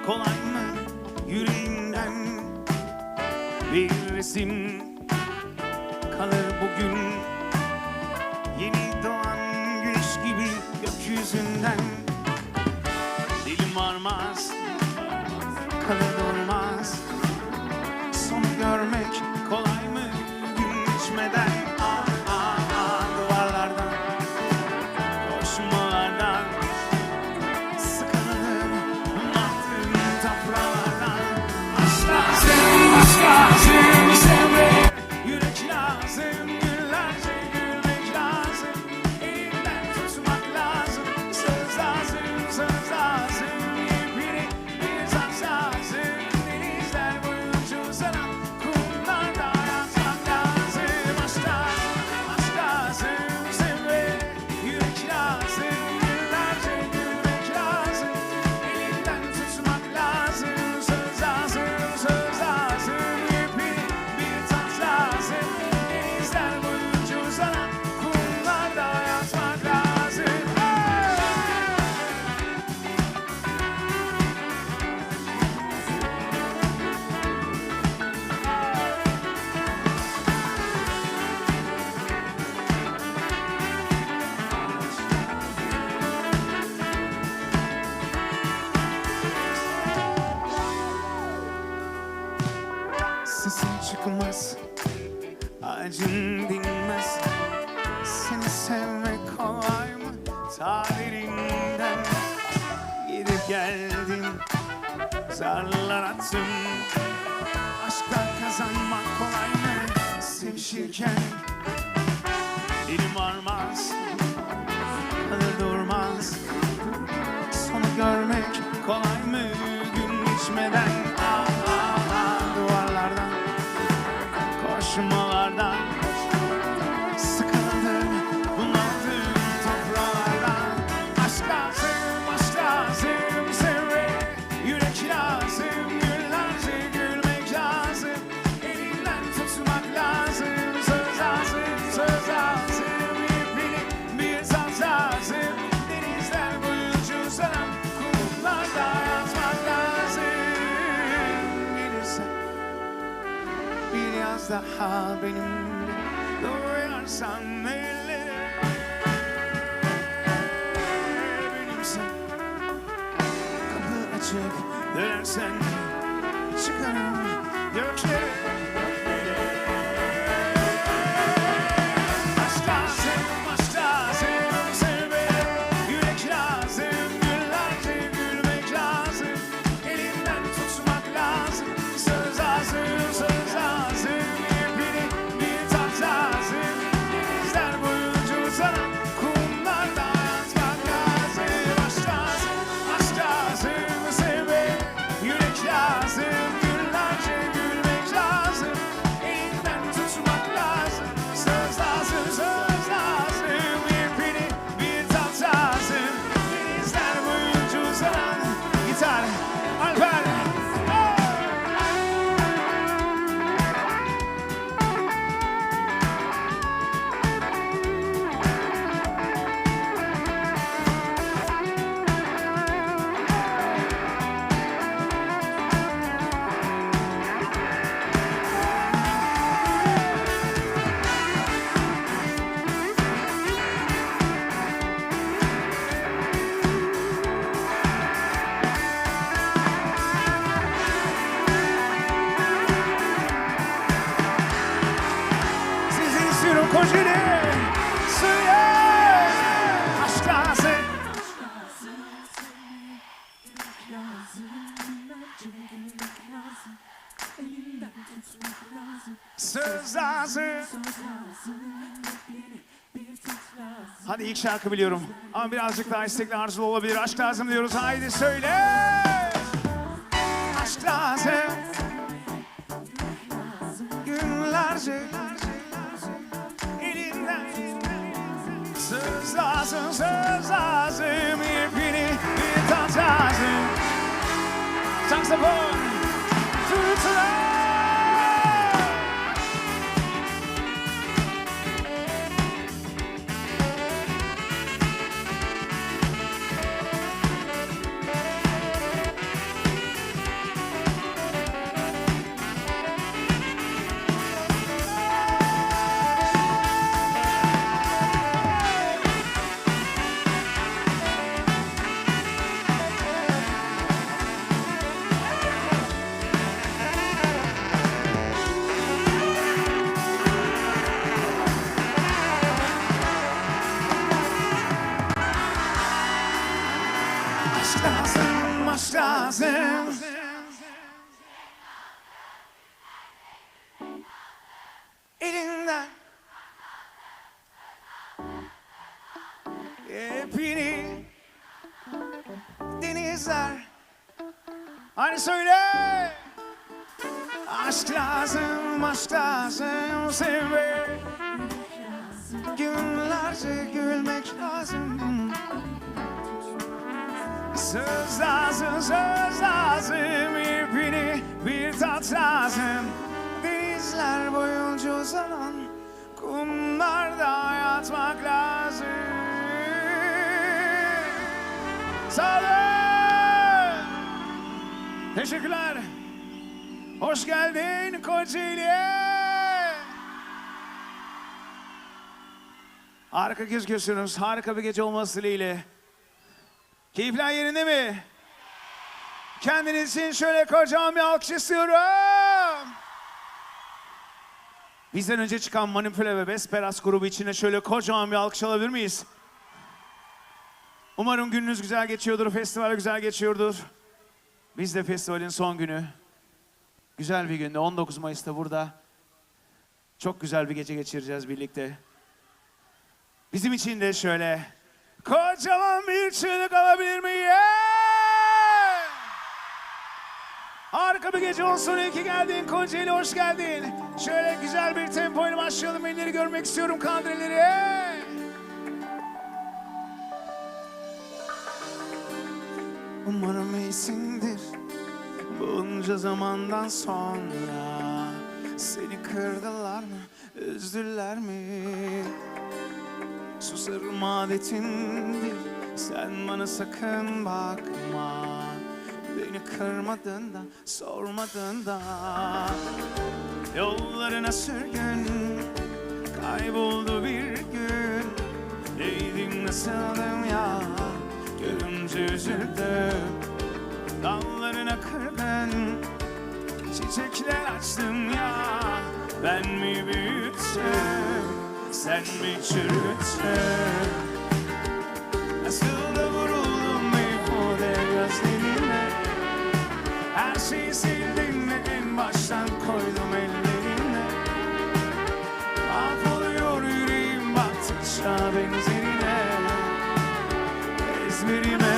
kolay mı yüreğinden bir resim kalır bugün, yeni doğan güneş gibi gökyüzünden. Dilim varmaz, kalır durmaz, sonu görmek kolay mı gün geçmeden. Duvarlardan, koşmalardan, sıkıldım baktım toprağlardan. Aşk lazım, aşk lazım, sevmek yürek lazım, günlerce gülmek lazım, elinden tutmak lazım, söz lazım, söz lazım, yepyeni bir taş lazım, denizler boyunca uzanan kumlarda yazmak lazım. Aşk lazım, aşk lazım, sevmek yürek lazım, günlerce gülmek lazım, elinden tutmak lazım, söz lazım, söz lazım, yepyeni bir taş lazım, denizler boyunca uzanan kumlarda yazmak lazım. Sesin çıkmaz, acın dinmez, seni sevmek kolay mı tabirinden. Gidip geldin, zarlar attım, aşktan kazanmak kolay mı sevişirken. Dilim varmaz, kalır durmaz, sonu görmek kolay mı gün geçmeden. Duvarlardan, koşmalardan, sıkıldım bunaldım toprağlardan. Aşk lazım, aşk lazım, sevmek yürek lazım, günlerce gülmek lazım, elinden tutmak lazım, söz lazım, söz lazım, yepyeni bir taş lazım, denizler boyunca uzanan kumlarda yazmak lazım. Gelirsen bir yaz daha benimle doyarsan ellere, benimsen kapı açık dönersen çıkarım göklere. Aşk lazım, aşk lazım, sevmek yürek lazım, günlerce gülmek lazım, elinden tutmak lazım, söz lazım, söz lazım, yepyeni bir taş lazım, denizler boyunca uzanan kumlarda yazmak lazım. Aşk lazım, aşk lazım, sevmek yürek lazım, günlerce gülmek lazım, elinden tutmak lazım, söz lazım, söz lazım, yepyeni bir taş lazım, denizler boyunca uzanan. Gitar, Alper. Sizi istiyorum Kocaeli. Söyle. Aşk lazım. Söz lazım. Hadi ilk şarkı biliyorum ama birazcık daha istekli arzulu olabilir. Aşk lazım diyoruz. Haydi söyle. Aşk lazım. Günlerce elinden. Söz lazım, söz lazım, yepyeni bir taş lazım. Saksafon, fırtına. aşk lazım. Elinden hepini denizler. Hani söyle. Aşk lazım, aşk lazım sevmek. Günlerce gülmek lazım. Söz lazım, söz lazım. İpini bir tat lazım. Denizler boyunca uzanan kumlarda yatmak lazım. Sağ olun. Teşekkürler. Hoş geldin Kocaeli'ye. Harika gözüküyorsunuz. Harika bir gece olması dileğiyle. Keyifler yerinde mi? Kendiniz için şöyle kocaman bir alkış istiyorum. Bizden önce çıkan Manipüle ve Besperas grubu içine şöyle kocaman bir alkış alabilir miyiz? Umarım gününüz güzel geçiyordur, festival güzel geçiyordur. Biz de festivalin son günü. Güzel bir günde 19 Mayıs'ta burada. Çok güzel bir gece geçireceğiz birlikte. Bizim için de şöyle kocaman bir çığlık alabilir miyim? Harika bir gece olsun. İyi ki geldin Kocaeli, hoş geldin. Şöyle güzel bir tempoyla başlayalım. Elleri görmek istiyorum, kandilleri. Umarım iyisindir. Bunca zamandan sonra seni kırdılar mı, üzdüler mi? Susarım adetindir, sen bana sakın bakma. Beni kırmadın da, sormadın da. Yollarına sürgün, kayboldu bir gün. Neydim nasıldım ya, görünce üzüldüm. Dallarına kırgın, çiçekler açtım ya. Ben mi büyüttüm, sen mi çürüttün? Nasıl da vuruldum ifude gözlerine. Her şeyi sildim ve en baştan koydum ellerine. Mahvoluyor yüreğim baktıkça benzerine, ezberime.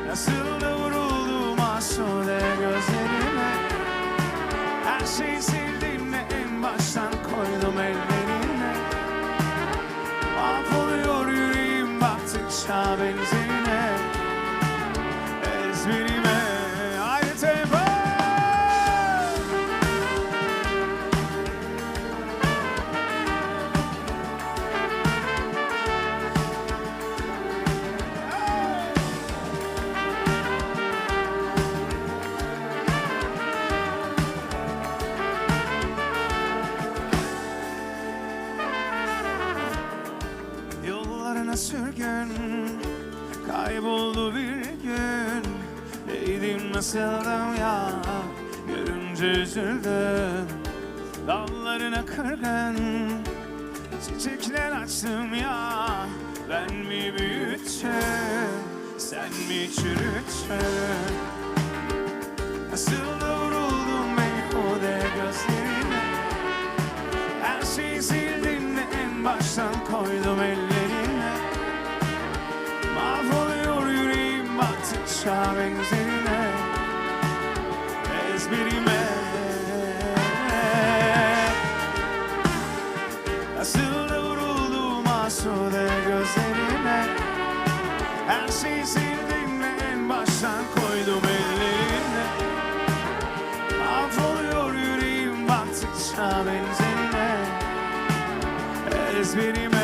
Nasıl da vuruldum asude gözlerine. Her şeyi sildim ve en baştan koydum ellerine. Mahvoluyor yüreğim baktıkça benzerine, ezberime. Haydi tempo. Yollarına sürgün, kayboldu bir gün. Neydim nasıldım ya, görünce üzüldüm. Dallarına kırgın, çiçekler açtım ya. Ben mi büyüttüm, sen mi çürüttün? Nasıl da vuruldum meyhude gözlerine. Her şeyi sildim de en baştan koydum ellerine. Mahvoluyor yüreğim baktıkça benzerine, ezberime. Nasıl da vuruldum asude gözlerine. Her şeyi sildim de en baştan koydum ellerine. Mahvoluyor yüreğim baktıkça benzerine, ezberime.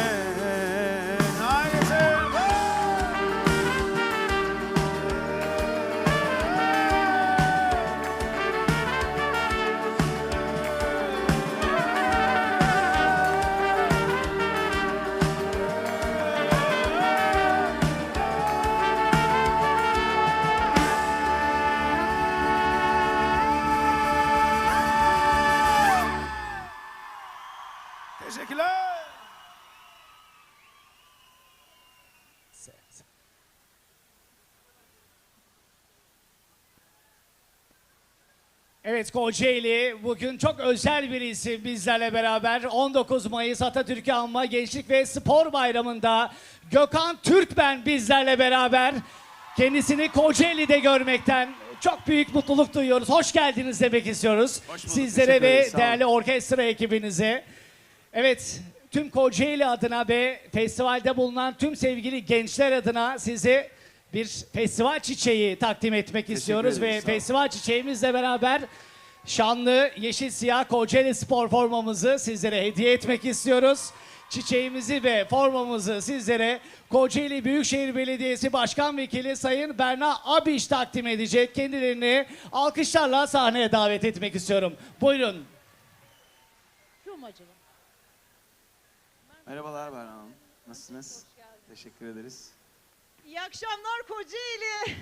Teşekkürler. Evet, Kocaeli bugün çok özel bir isim bizlerle beraber. 19 Mayıs Atatürk'ü Anma Gençlik ve Spor Bayramı'nda Gökhan Türkmen bizlerle beraber. Kendisini Kocaeli'de görmekten çok büyük mutluluk duyuyoruz. Hoş geldiniz demek istiyoruz. Hoş bulduk, Sizlere teşekkür ve ederiz, sağ olun. değerli orkestra ekibinize. Evet, tüm Kocaeli adına ve festivalde bulunan tüm sevgili gençler adına size bir festival çiçeği takdim etmek istiyoruz. Ve ederiz, sağ olun. festival çiçeğimizle beraber şanlı yeşil siyah Kocaeli spor formamızı sizlere hediye etmek istiyoruz. Çiçeğimizi ve formamızı sizlere Kocaeli Büyükşehir Belediyesi Başkan Vekili Sayın Berna Abiş takdim edecek. Kendilerini alkışlarla sahneye davet etmek istiyorum. Buyurun. Şu mu acaba? Merhabalar Berna Hanım. Nasılsınız? Teşekkür ederiz. İyi akşamlar Kocaeli.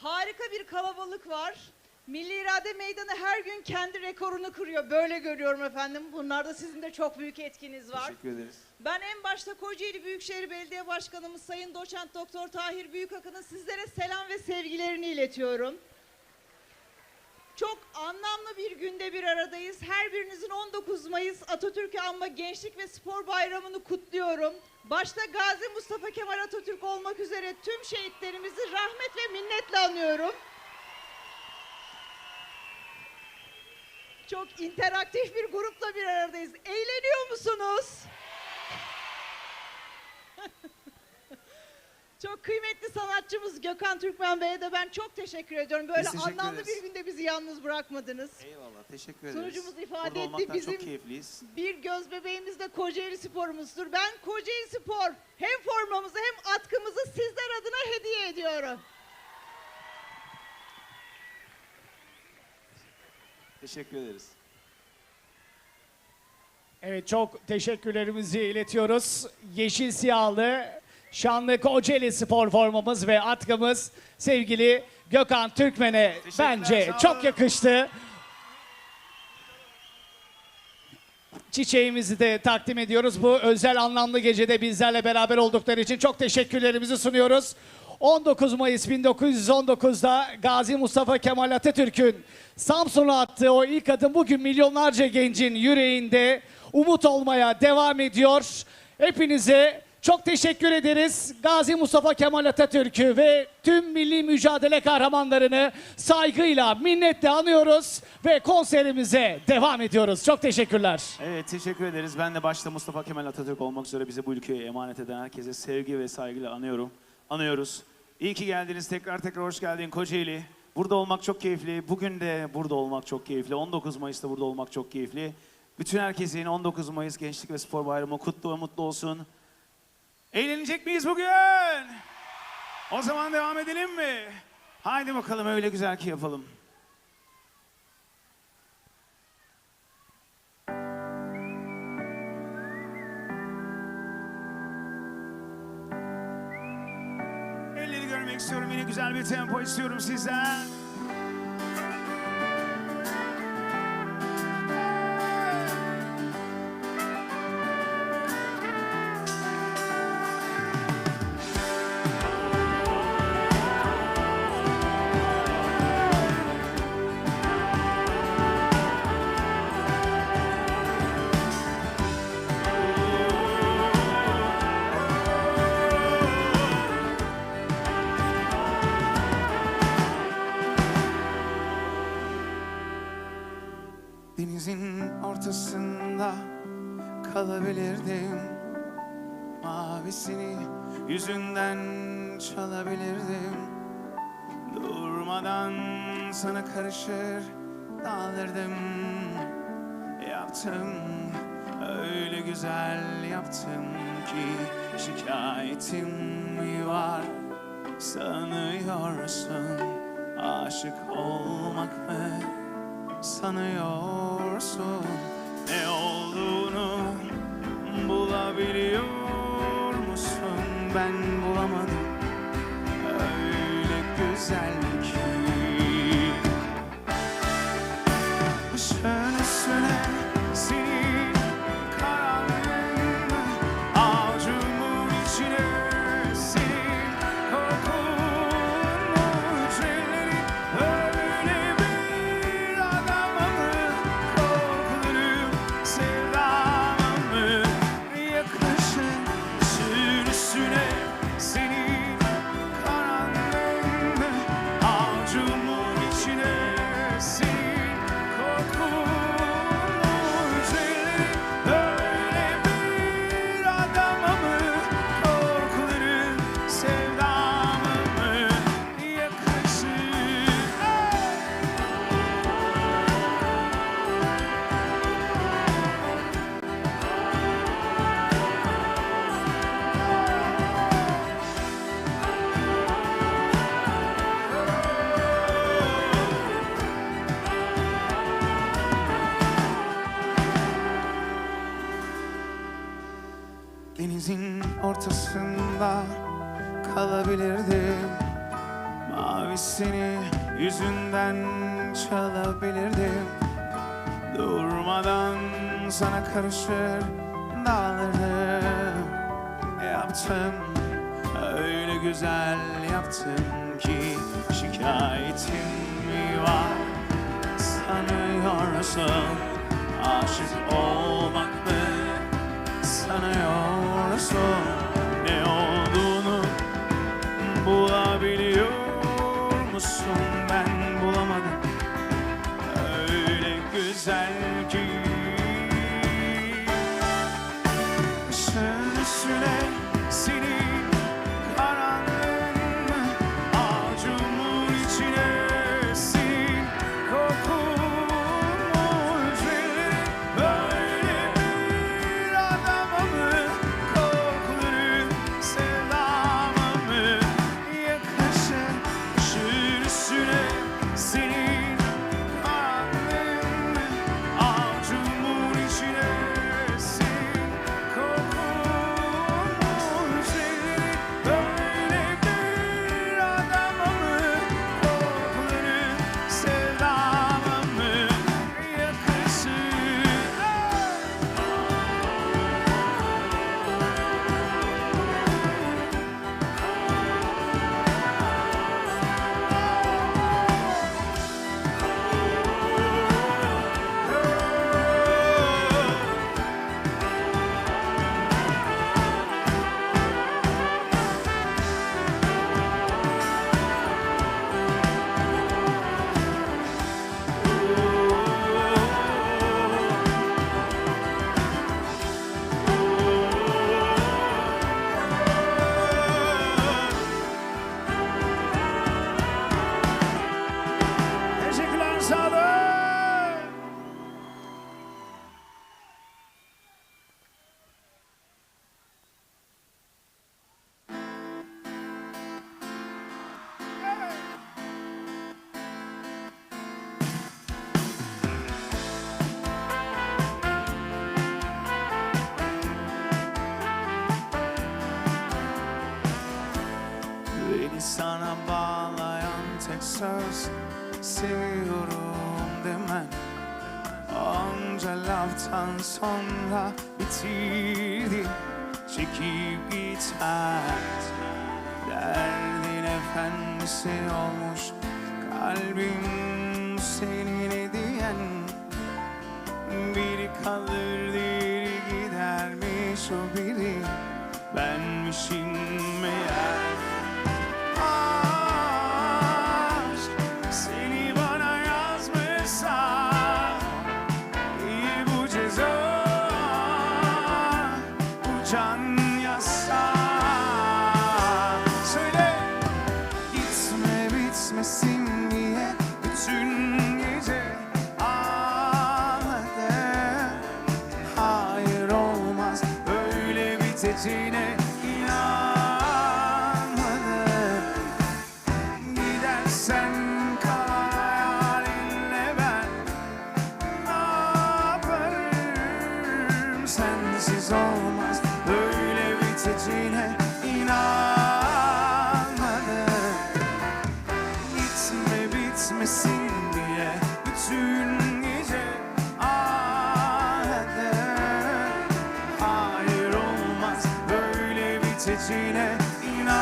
Harika bir kalabalık var. Milli İrade Meydanı her gün kendi rekorunu kırıyor. Böyle görüyorum efendim. Bunlarda sizin de çok büyük etkiniz var. Teşekkür ederiz. Ben en başta Kocaeli Büyükşehir Belediye Başkanımız Sayın Doçent Doktor Tahir Büyükakın'ın sizlere selam ve sevgilerini iletiyorum. Çok anlamlı bir günde bir aradayız. Her birinizin 19 Mayıs Atatürk'ü Anma Gençlik ve Spor Bayramı'nı kutluyorum. Başta Gazi Mustafa Kemal Atatürk olmak üzere tüm şehitlerimizi rahmet ve minnetle anıyorum. Çok interaktif bir grupla bir aradayız. Eğleniyor musunuz? Çok kıymetli sanatçımız Gökhan Türkmen Bey'e de ben çok teşekkür ediyorum. Böyle Biz teşekkür anlamlı ederiz. bir günde bizi yalnız bırakmadınız. Eyvallah, teşekkür ederiz. Sunucumuz ifade Burada etti, olmaktan bizim- çok keyifliyiz. Bir göz bebeğimiz de Kocaeli Spor'umuzdur. Ben Kocaeli Spor hem formamızı hem atkımızı sizler adına hediye ediyorum. Teşekkür ederiz. Evet, çok teşekkürlerimizi iletiyoruz. Yeşil siyahlı şanlı Kocaeli spor formamız ve atkımız sevgili Gökhan Türkmen'e Teşekkürler, bence sağ olun. çok yakıştı. Çiçeğimizi de takdim ediyoruz. Bu özel anlamlı gecede bizlerle beraber oldukları için çok teşekkürlerimizi sunuyoruz. 19 Mayıs 1919'da Gazi Mustafa Kemal Atatürk'ün Samsun'a attığı o ilk adım bugün milyonlarca gencin yüreğinde umut olmaya devam ediyor. Hepinize çok teşekkür ederiz. Gazi Mustafa Kemal Atatürk'ü ve tüm milli mücadele kahramanlarını saygıyla, minnetle anıyoruz ve konserimize devam ediyoruz. Çok teşekkürler. Evet, teşekkür ederiz. Ben de başta Mustafa Kemal Atatürk olmak üzere bize bu ülkeye emanet eden herkese sevgi ve saygıyla anıyoruz. İyi ki geldiniz. Tekrar hoş geldin Kocaeli. Burada olmak çok keyifli. Bugün de burada olmak çok keyifli. 19 Mayıs'ta burada olmak çok keyifli. Bütün herkesin 19 Mayıs Gençlik ve Spor Bayramı kutlu ve mutlu olsun. Eğlenecek miyiz bugün? O zaman devam edelim mi? Haydi bakalım, öyle güzel ki yapalım. Elleri görmek istiyorum. Yine güzel bir tempo istiyorum sizden. Denizin ortasında kalabilirdim. Mavisini yüzünden çalabilirdim. Durmadan sana karışır dağılırdım. Yaptım, öyle güzel yaptım ki şikayetim mi var sanıyorsun? Aşık olmak mı sanıyorsun? Ne olduğunu bulabiliyor musun? Ben bulamadım, öyle güzel ki. Başın üstüne senin karanlığın, avucumun içine senin kokun, ellerin denizin ortasında kalabilirdim. Mavisini yüzünden çalabilirdim. Durmadan sana karışır dağılırdım. Yaptım, öyle güzel yaptım ki şikayetim mi var sanıyorsun? Aşık olmak mı sanıyorsun? Ne olduğunu bulabiliyor musun? Ben bulamadım, öyle güzel ki. Işığın üstüne senin karanlığın, avucumun içine senin kokun, üzerine böyle bir adama mı, kokları sevdama mı yakışır? Işığın üstüne senin karanlığın, avucumun içine senin kokun, üzerine böyle bir adama mı, kokları sevdama mı yakışır? Teşekkürler, sağ olun. Beni sana bağlayan tek söz seviyorum demen. Onca laftan sonra bitirdi, çekip gitmez. Derdin efendisi olmuş kalbim senin hediyen. Biri kalır diğeri gidermiş, o biri benmişim meğer. Aşk seni bana yazmışsa iyi bu ceza, bu can yasa. Söyle, gitme bitmesin diye bütün gece ağladım. Hayır, olmaz böyle biteceğine inanmadım. Gidersen kal hayalinle, ben ne yaparım? Sensiz olmaz böyle biteceğine inanmadım. Gitme bitmesin diye bütün gece ağladım. Hayır, olmaz böyle biteceğine inanmadım.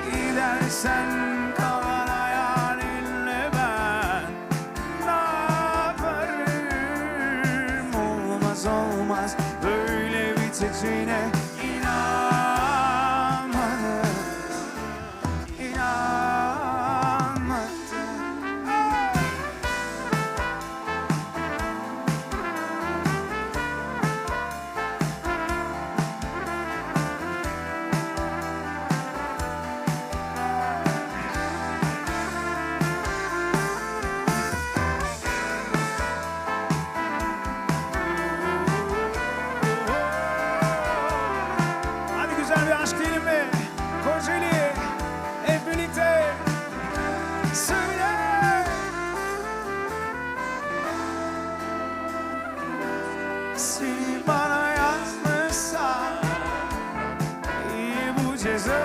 Gidersen kalan hayalinle, ben ne yaparım? Olmaz olmaz böyle biteceğine inanmadım. İnanmadım. bana yazmışsa iyi bu ceza,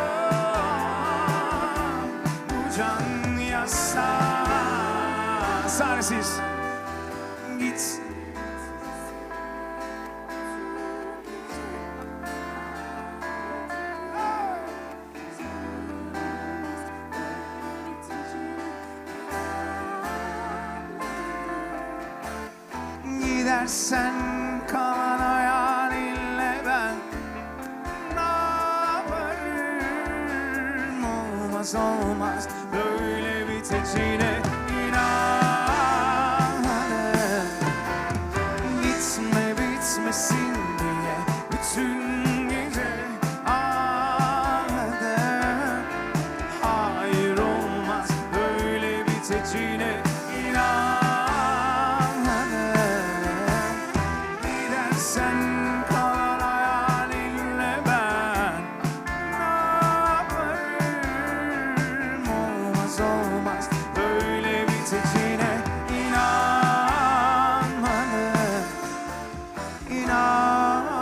bu can yasa. Sahnesiz git. Gidersen kalan hayalinle ben ne yaparım? Olmaz olmaz böyle biteceğine inanmadım. Gitme bitmesin diye bütün gece ağladım. Hayır olmaz böyle biteceğine inanmadım. Sen kalan hayalinle ben ne yaparım? Olmaz olmaz böyle biteceğine inanmadım, inanmadım.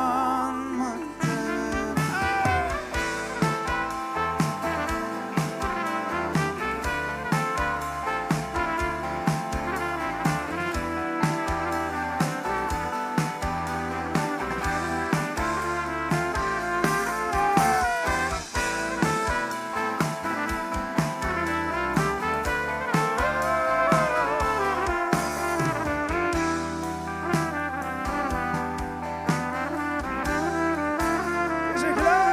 Teşekkürler.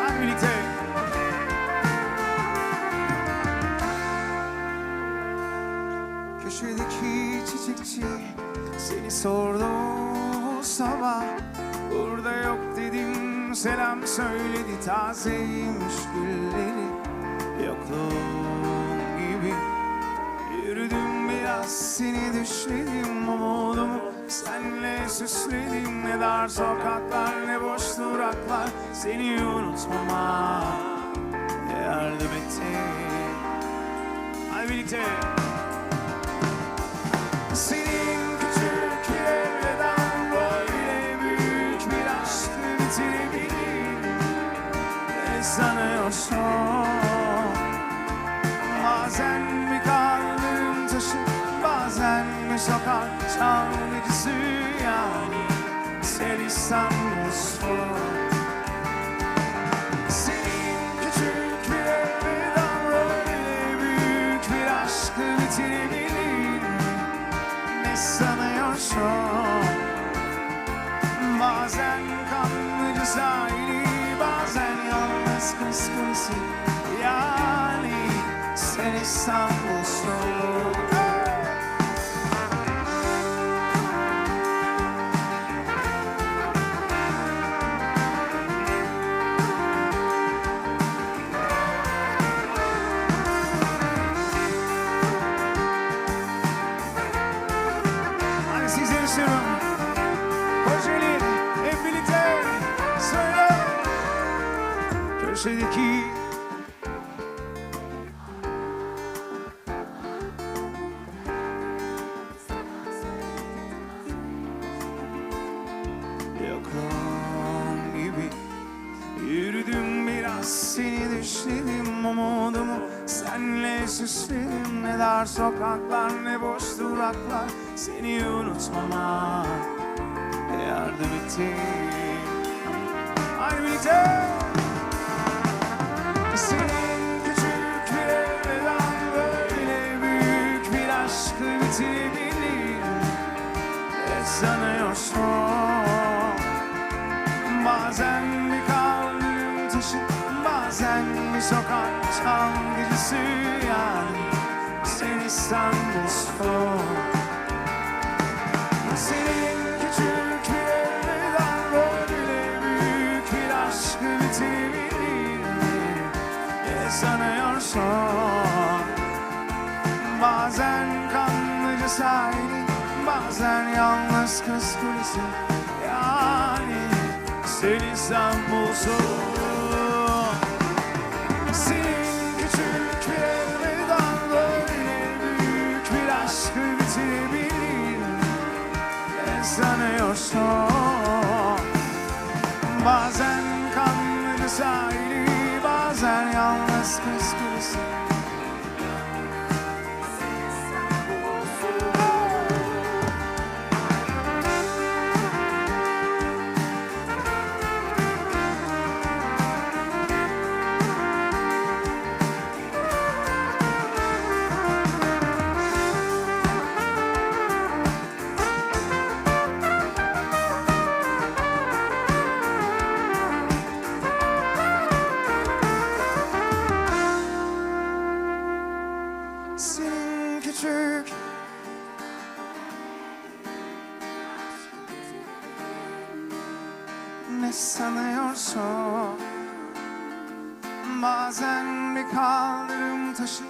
Hadi birlikte. Köşedeki çiçekçi seni sordu bu sabah. Burada yok dedim, selam söyledi, tazeymiş gülleri. Yokluğun gibi yürüdüm, biraz seni düşledim. Umudumu senle süsledim. Ne dar sokaklar ne boş duraklar, seni unutmama yardım etti. Hadi birlikte. Senin küçük elveden böyle büyük bir aşkı bitirebilir. Ne sanıyorsun? Bazen mi kalbim taşır, bazen mi sokak çalgıcısı, yani sen İstanbul'sun. Senin küçük bir elveden böyle büyük bir aşkı bitirebilir. Ne sanıyorsun? Bazen kanlıca sahili, bazen yalnız kız kulesi, yani sen İstanbul'sun. Hadi sizleri istiyorum. Kocaeli hep birlikte söyle. Köşedeki yokluğun gibi yürüdüm, biraz seni düşledim. Umudumu senle süsledim. Ne dar sokaklar ne boş duraklar, seni unutmama yardım etti. Hadi birlikte. Senin küçük bir elveden böyle büyük bir aşkı bitirebilir. Ne sanıyorsun? Bazen bir kalbim taşır, bazen bir sokak çalgıcısı, yani sen İstanbul'sun. sahili, bazen yalnız kız kulesi. Yani seni İstanbul soğuk. Senin küçük bir elveda böyle büyük bir aşkı bitirebilir. Ne sanıyorsun? Bazen kanlı sahili, bazen yalnız kız kulesi. Senin küçük ne sanıyorsun? Bazen bir kaldırım taşı,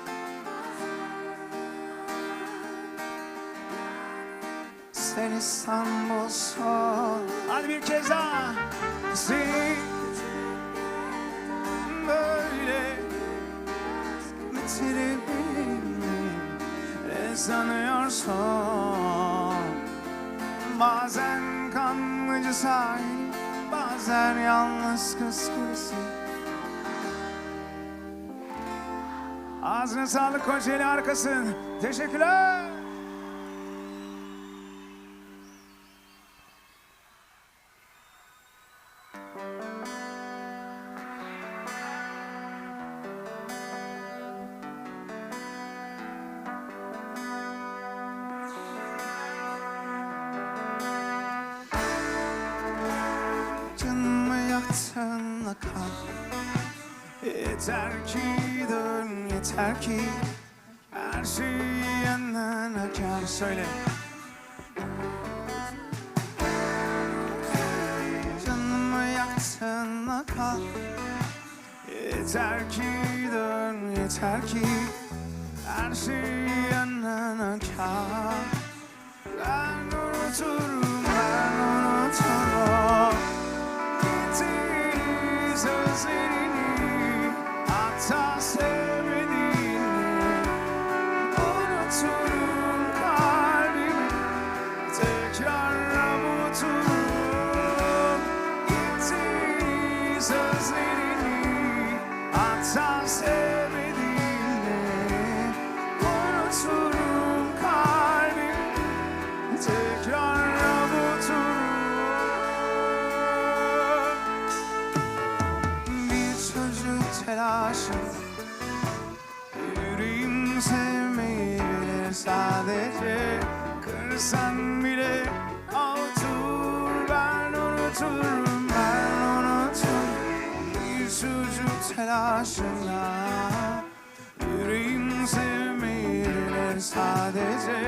sen İstanbul'sun. Hadi bir kez daha. Seni böyle bitirebilirim. Ne sanıyorsun? Bazen kanlıca sahil, bazen yalnız kız kulesi. Ağzına sağlık Kocaeli, harikasın. Teşekkürler. Canımı yaktın akar. Yeter ki dön, yeter ki her şey yandan akar. Söyle. Canımı yaktın akar. Yeter ki dön, yeter ki her şey yandan akar. Ben unuturum, ben unuturum gittiğin sözlerini, hatta sevmediğini. Unuturum kalbimi, tekrar avuturum gittiğin sözlerini, hatta sevmediğini. Unuturum kalbimi, tekrar avuturum. Bir çocuk telaşı, yüreğim sevmeyi bilir sadece. Kırsan bile avutur, ben unuturum, ben unuturum. Bir çocuk telaşında, yüreğim sevmeyi bilir sadece.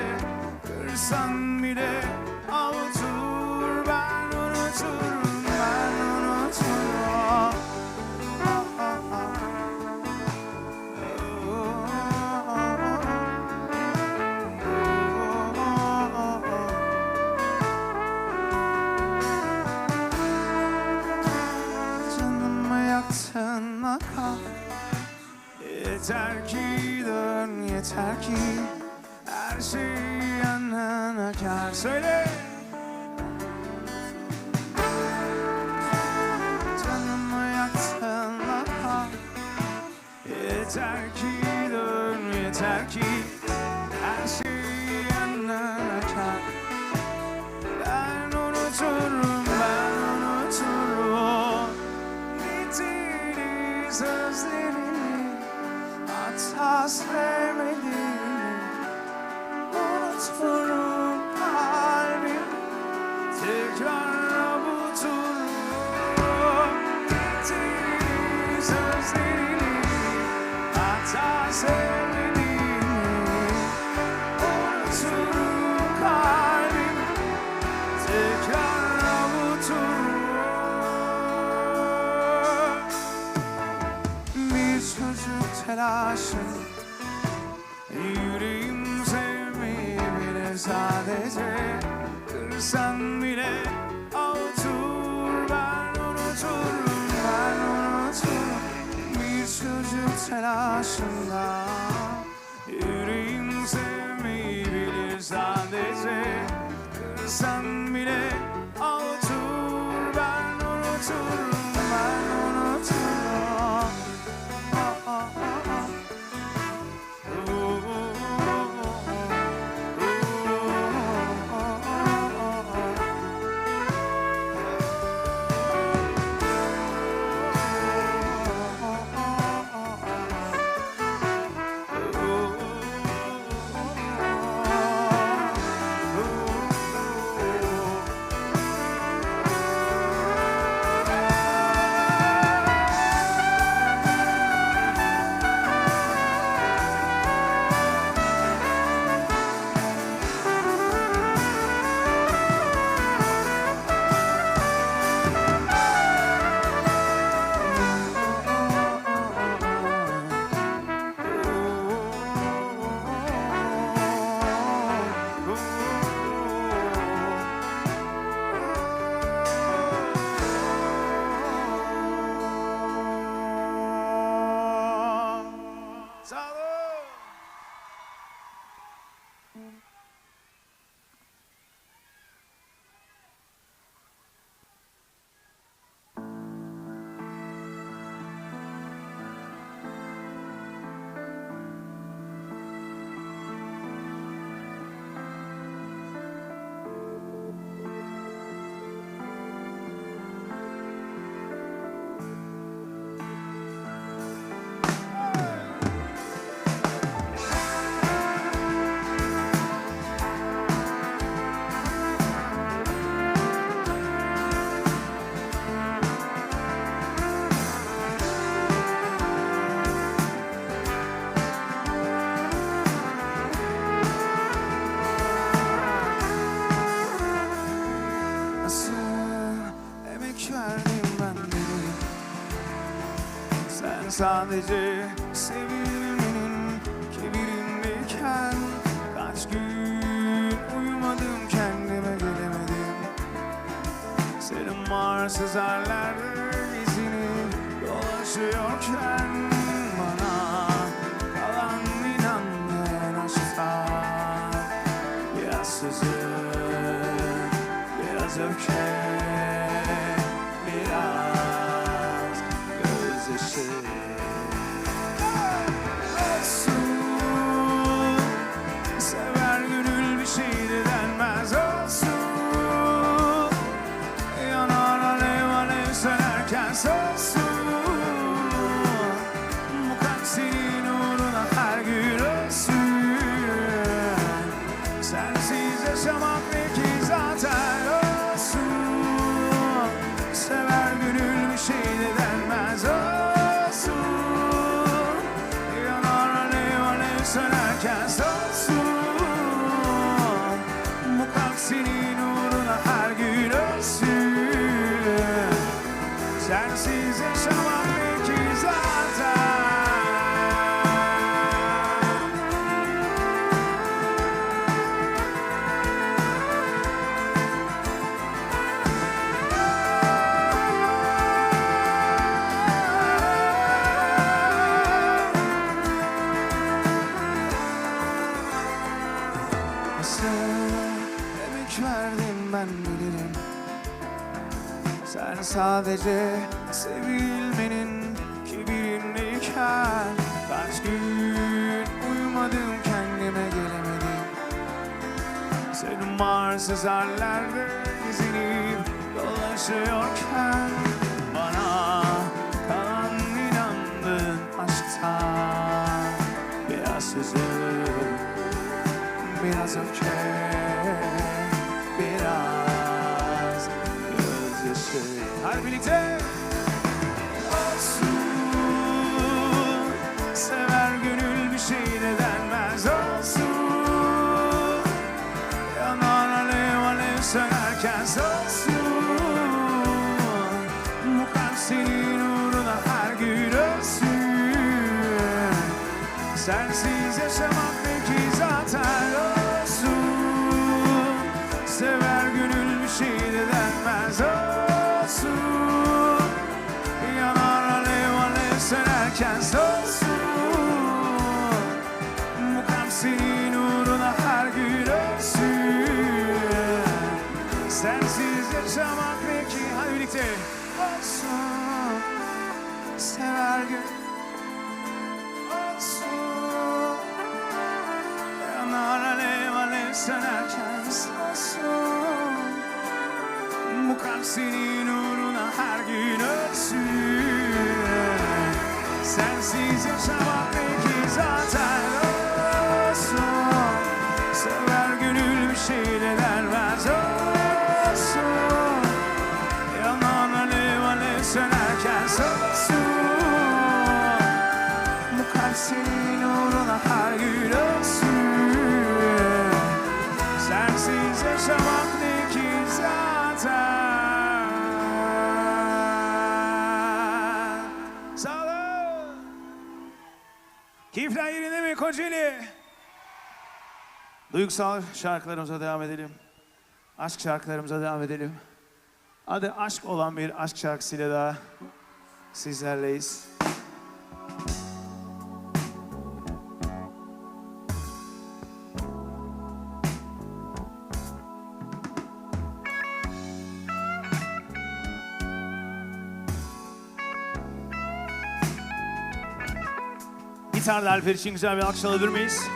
Kırsan bile avutur, ben unuturum, ben unuturum. Canımı yaktın akar. Yeter ki dön, yeter ki her şey yandan akar. Söyle. Canımı yaktın akar. Yeter ki dön, yeter ki her şey yandan akar. Ben unuturum, ben unuturum gittiğin sözlerini, hatta sevmediğini. Unuturum kalbimi, tekrar avuturum gittiğin sözlerini, hatta sevmediğini. Unuturum kalbimi, tekrar avuturum. Bir çocuk telaşı, yüreğim sevmeyi bilir sadece kırsan bile avutur. Ben unuturum, ben unuturum bir çocuk telaşında. Yüreğim sevmeyi bilir sadece kırsan bile avutur. Ben unuturum, ben unuturum. Ah, ah, ah, ah. Sağ olun. Nasıl emek verdim ben benim. Sen sadece sevilmenin kibirindeyken kaç gün uyumadım, kendime gelemedim. Senin varsız hallerde izini dolaşıyorken bana kalan inandığın aşktan biraz sızı, biraz öfke, biraz gözyaşı. Olsun, sever gönül bir şey de denmez. Olsun, yanar alev alev sönerken solsun. Bu kalp senin uğruna her gün ölsün. Sensiz yaşamak ne ki zaten. Sever gönül bir şey de denmez. Olsun, yanar alev alev sönerken solsun. Bu kalp senin uğruna her gün ölsün. Sensiz yaşamak ne ki zaten. Nasıl emek verdim ben bilirim. Sen sadece sevilmenin kibirindeyken kaç gün uyumadım, kendime gelemedim. Senin varsız hallerde gezinip dolaşıyorken bana kalan inandığın aşktan biraz sözü, biraz öfke, biraz gözyaşı. Hadi birlikte. Olsun, sever gönül bir şey de denmez. Olsun, yanar alev alev sönerken solsun. Bu kalp senin uğruna her gün ölsün. Sensiz yaşamak ne ki zaten. Olsun, Sensiz yaşamak ne ki? Hadi birlikte. Olsun, sever gün. Olsun, yanar alev alev sönerken olsun. Bu kalp senin uğruna her gün ölsün. Sensiz yaşamak ne ki zaten olsun. Sever gönül bir şey de vermez olsun. Yanan alev alev sönerken olsun. Bu kalp senin uğruna her gün ölsün. Sensiz yaşamak ne ki zaten. Sağ olun. Keyifler yerinde mi Kocaeli? Duygusal şarkılarımıza devam edelim. Aşk şarkılarımıza devam edelim. Adı aşk olan bir aşk şarkısıyla daha sizlerleyiz. Gitarla Alper için güzel bir alkış alabilir miyiz?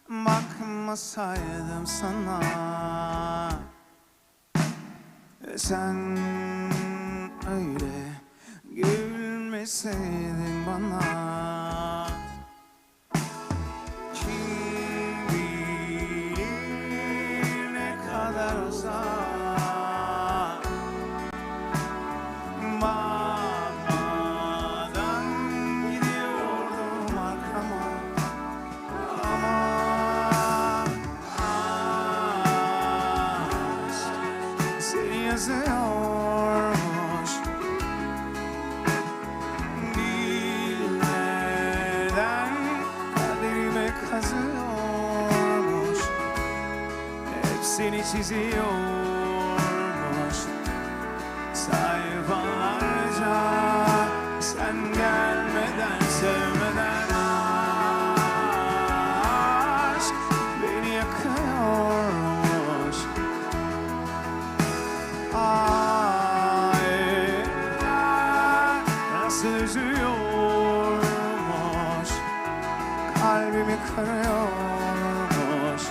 Bakmasaydım sana, sen öyle gülmeseydin bana. Kim bilir ne kadar uzak, bakmadan gidiyordum arkama. Ama yazıyormuş, bilmeden kaderime kazıyormuş, hepsini çiziyormuş sayfalarca. Sen gelmeden sevmeden aşk beni yakıyormuş. Nasıl üzüyormuş, kalbimi kırıyormuş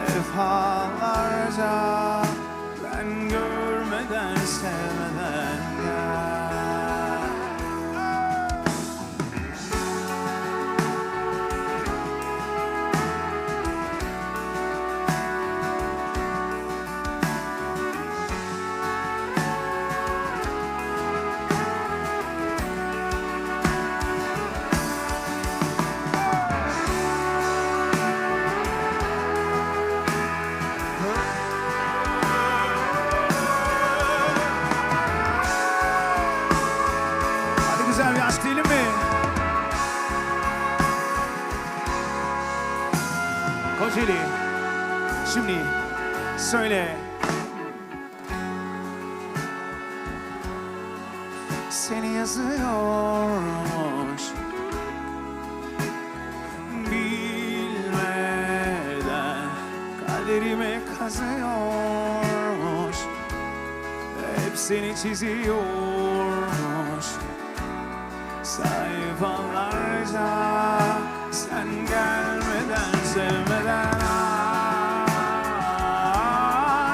defalarca. Ben görmeden sevmeden gel. Güzel bir aşk değil mi? Kocaeli, şimdi söyle. Seni yazıyormuş, bilmeden kaderime kazıyormuş, hepsini çiziyormuş sayfalarca. Sen gelmeden sevmeden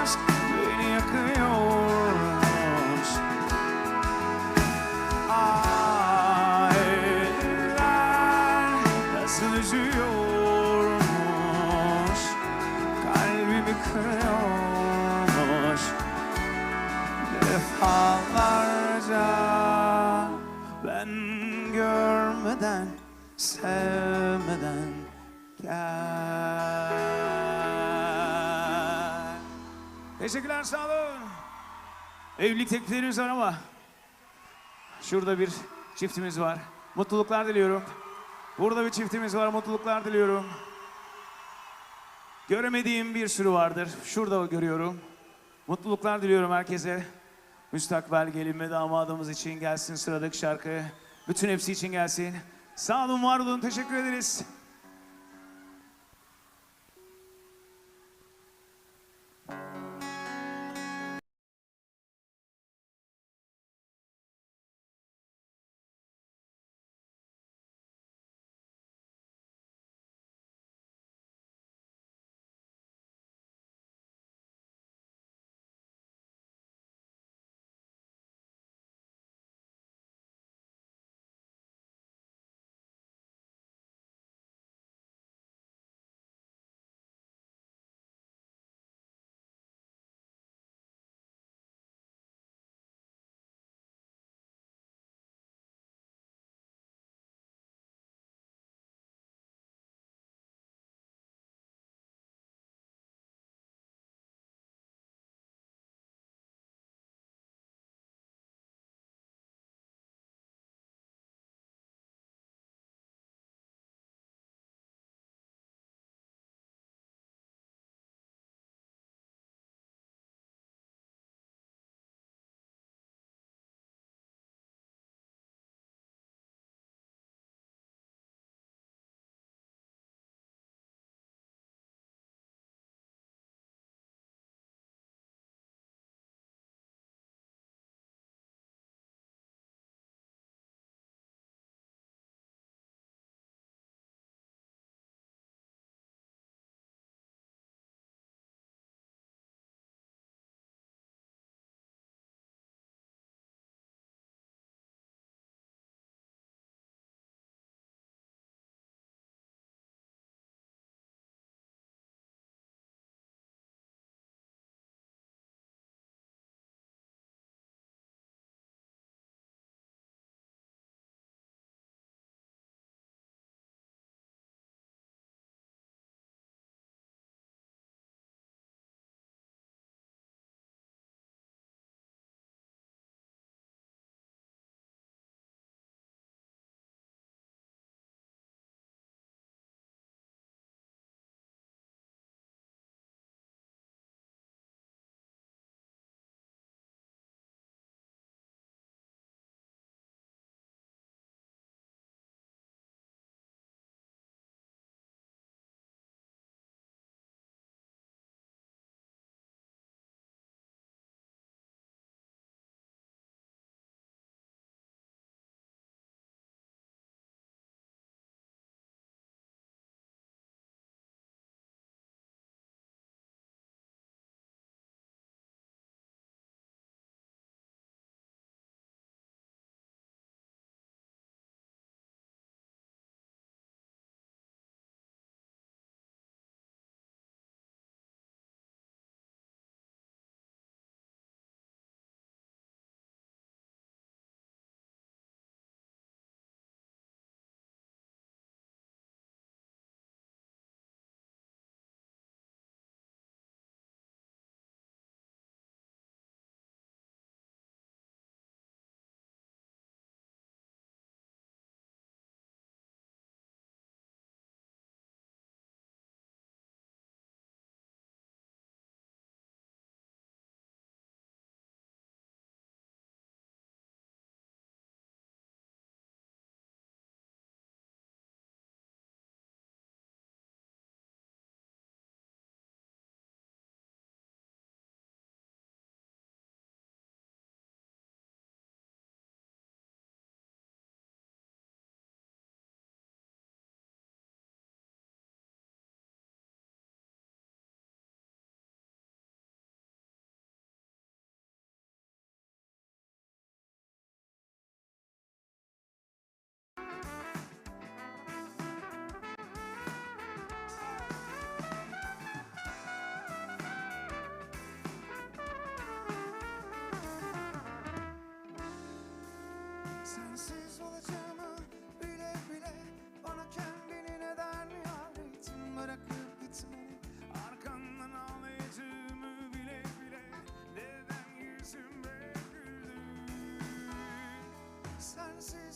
aşk beni yakıyormuş. Ben görmeden, sevmeden gel. Teşekkürler, sağ olun. Evlilik tekliflerimiz var ama şurada bir çiftimiz var. Mutluluklar diliyorum. Burada bir çiftimiz var. Mutluluklar diliyorum. Göremediğim bir sürü vardır. Şurada görüyorum. Mutluluklar diliyorum herkese. Müstakbel gelin ve damadımız için gelsin sıradaki şarkı. Bütün hepsi için gelsin. Sağ olun, var olun. Teşekkür ederiz.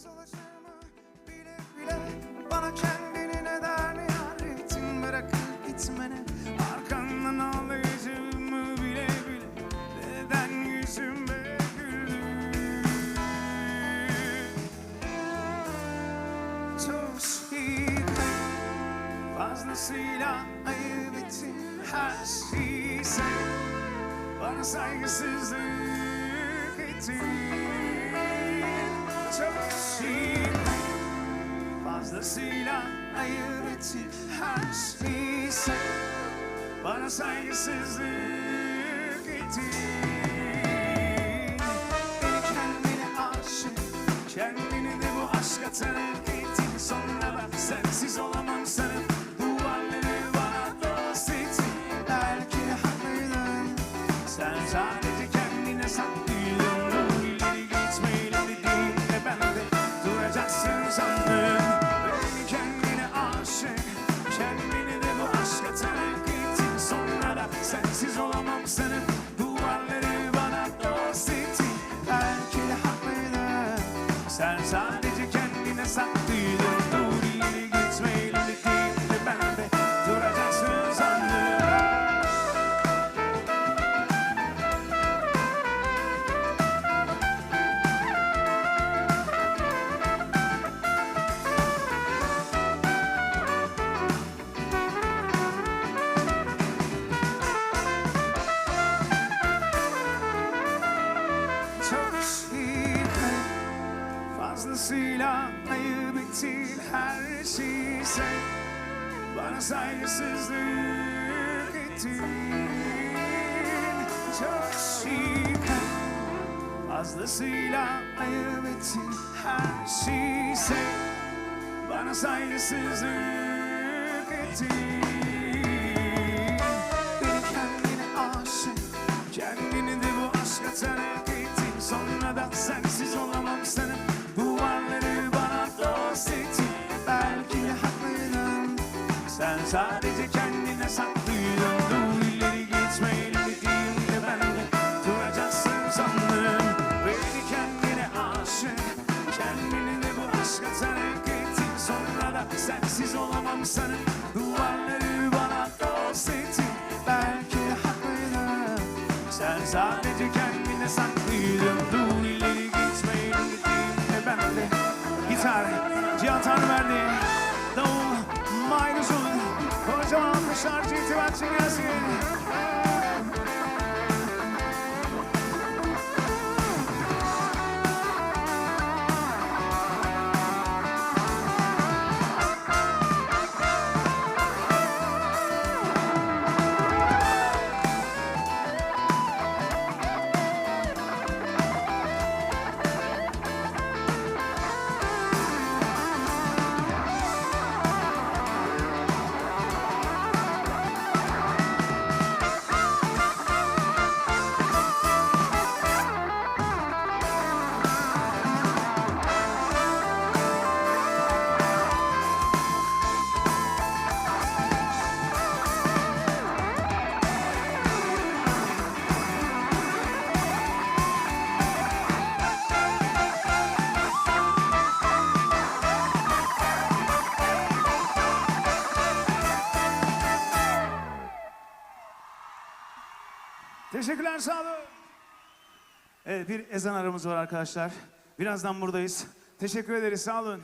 olacağımı bile bile bana kendini neden yar ettin, bırakıp gitmene arkandan ağlayacağımı bile bile neden yüzüme güldün. Çok şey fazlasıyla ayıp ettin her şeyi sen, bana saygısızlık ettin. Çok şey fazlasıyla ayıp ettin her şeyi sen, bana saygısızlık ettin. Beni kendine aşık, kendini de bu aşka tanık ettin. Sonra ben sensiz olamam sanıp duvarları bana dost ettin. Belki haklıydın, sen sadece kendine saklıydın. Bu ileri gitmeyle de değil de ben de duracaksın sandım. Beni kendine aşık, kendini de bu aşka tanık ettin. Sonra da sensiz olamam sanıp duvarları bana dost ettin. Belki de haklıydın, sen sadece kendine saklıydın. Dur ileri gitmeyle de değil de ben de duracaksın sandım. Çok şey fazlasıyla ayıp ettin her şeyi sen, bana saygısızlık ettin. Çok şey fazlasıyla ayıp ettin her şeyi sen, bana saygısızlık ettin. Beni kendine aşık, kendini de bu aşka tanık ettin. Sonra da sensiz olamam sanıp duvarları bana dost ettin. Belki de haklıydın, sen sadece kendine saklıydın. Dur ileri gitmeyle de değil de ben de duracaksın sandım. Beni kendine aşık, kendini de bu aşka tanık ettin. Sonra da sensiz olamam sanıp duvarları bana dost ettin. Belki de haklıydın, sen sadece kendine saklıydın. Dur ileri gitmeyle de değil de ben de. Gitar Cihan Tanrıverdi, davul Mayruzun, kocaman alkışlar Cihtibatçı gelsin. Teşekkürler, sağ olun. Evet, bir ezan aramız var arkadaşlar. Birazdan buradayız. Teşekkür ederiz, sağ olun.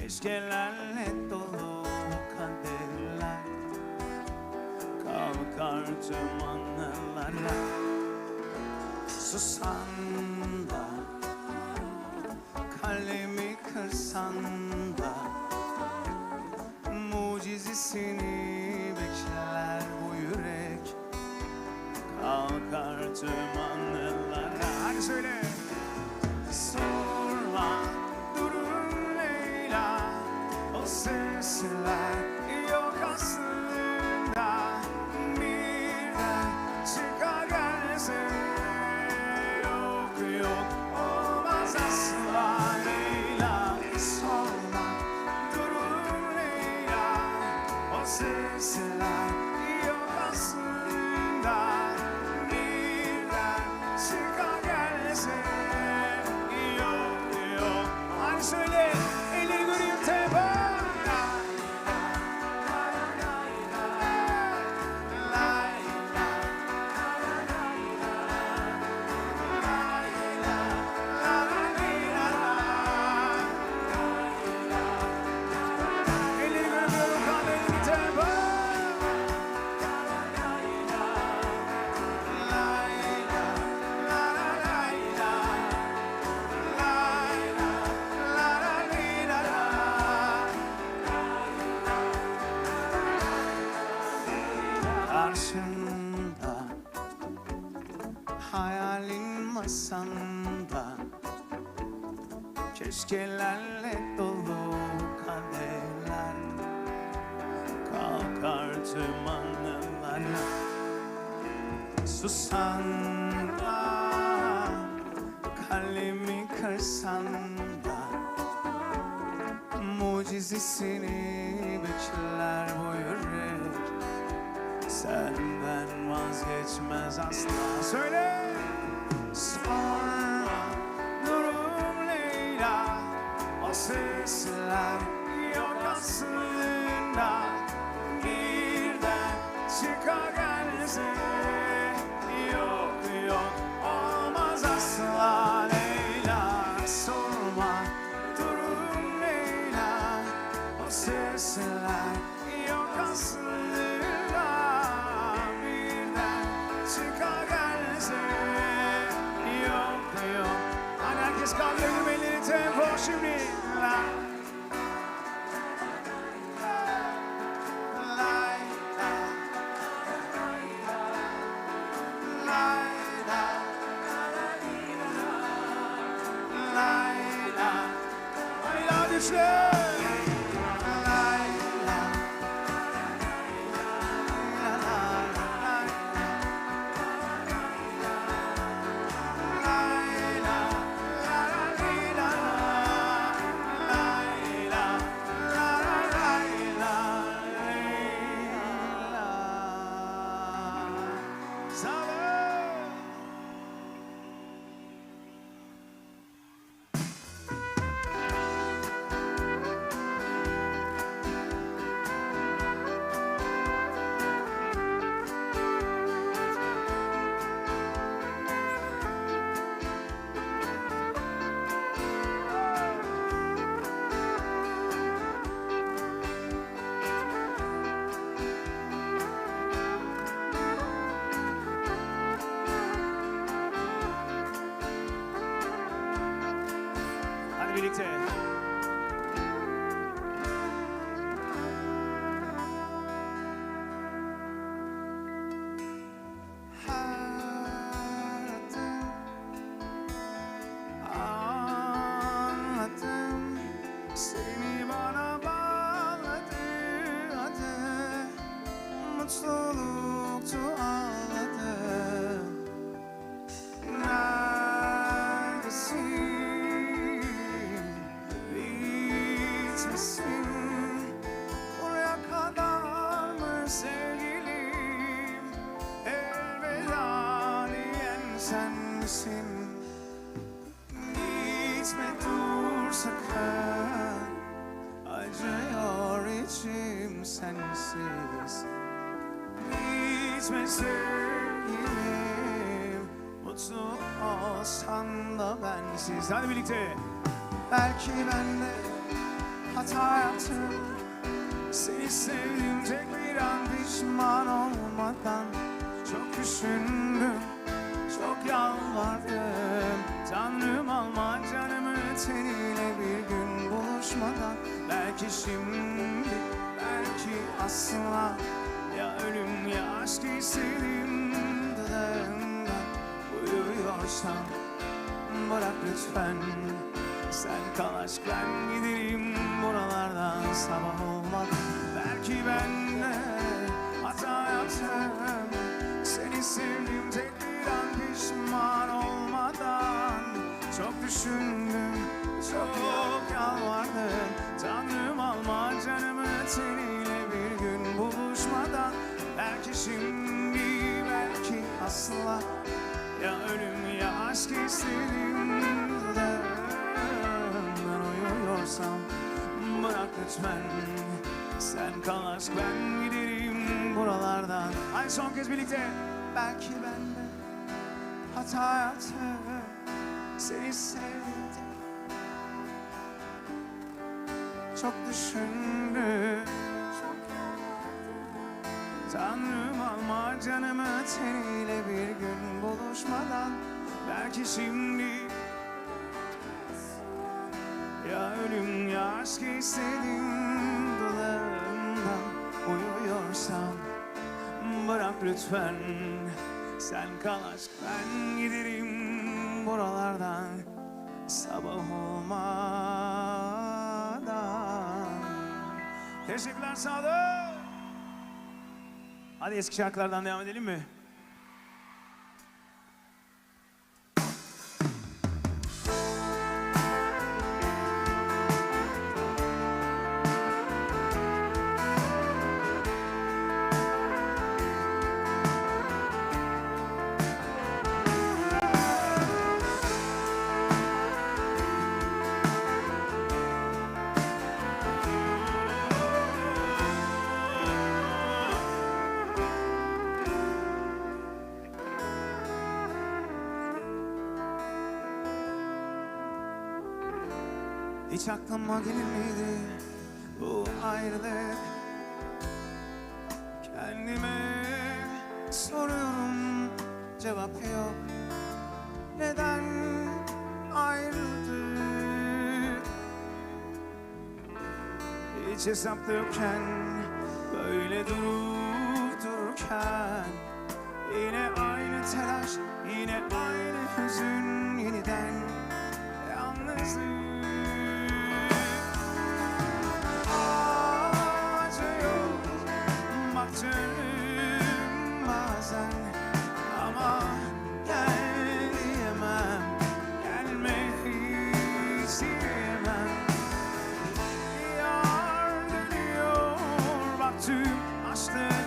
keşkelerle dolu kaderler kalkar tüm anılara. Susan da kalemi kırsan da mucizesini bekler bu yürek kalkar tüm anılara. Hadi söyle. Sorma durun Leyla, o sesler yok aslında, birden çıkar gelse yok yok olmaz asla Leyla. Sorma durun Leyla, o sesler yok aslında, birden çıkar gelse yok yok. Hadi söyle, elleri göreyim tepe. Elleri göremiyorum, kalbimi tepe. Karşında hayalin masanda keşkelerle dolu kaderler kalkar tüm anılara. Susan da kalemi kırsan da mucizesini bekler bu yürek senden vazgeçmez asla. Söyle. Sorma durum Leyla, o sesler yok aslında, birden çıkar gelse yok yok olmaz asla Leyla. Sorma durum Leyla, o sesler yok aslında, birden çıkar gelse yok yok. Hadi herkes kaldırın elleri tempo şimdi. La. Lay, la. Lay, la. Lay, la. Hadi la güçlü. Lay, la. La, la, lay. Layla, la, la, li, la, la. Layla, la, la, layla, Leyla. Sağ olun. Hadi birlikte. Anladım, seni bana bağladı adı, mutluluktu ağladı. Neredesin, bitmesin, buraya kadar mı sevgilim, elveda diyen sen misin? Gitme dur sakın, acıyor içim sensiz. Gitme sevgilim, mutlu olsan da bensiz. Hadi birlikte. Belki ben de hata yaptım. Seni sevdim tek bir an pişman olmadan. Çok düşündüm, çok yalvardım. Tanrım alma canımı teniyle bir gün buluşmadan. Belki şimdi, belki asla. Ya ölüm ya aşk istediğim dudağımdan. Uyuyorsam bırak lütfen. Sen kal aşk ben giderim buralardan sabah olmadan. Belki ben de hata yaptım. Seni sevdim tek bir an pişman olmadan. Çok düşündüm, çok yalvardım. Tanrım alma canımı teniyle bir gün buluşmadan. Belki şimdi, belki asla. Ya ölüm ya aşk istediğim dudağımdan. Uyuyorsam bırak lütfen. Sen kal aşk ben giderim buralardan. Ay son kez birlikte. Belki ben de hata yaptım. Seni sevdim. Çok düşündüm. Tanrım alma canımı teniyle bir gün buluşmadan. Belki şimdi ya ölüm ya aşk istediğim dudağımdan. Uyuyorsam bırak lütfen. Sen kal aşk ben giderim buralardan sabah olmadan. Teşekkürler, sağ olun. Hadi eski şarkılardan devam edelim mi? Hiç aklıma gelir miydi bu ayrılık? Kendime soruyorum, cevap yok. Neden ayrıldık? Hiç hesapta yokken, böyle durup dururken. Yine aynı telaş, yine aynı hüzün, yeniden yalnızlık. Bazen ama gel diyemem, gelmeyi isteyemem. Yar dönüyor bak tüm açtığım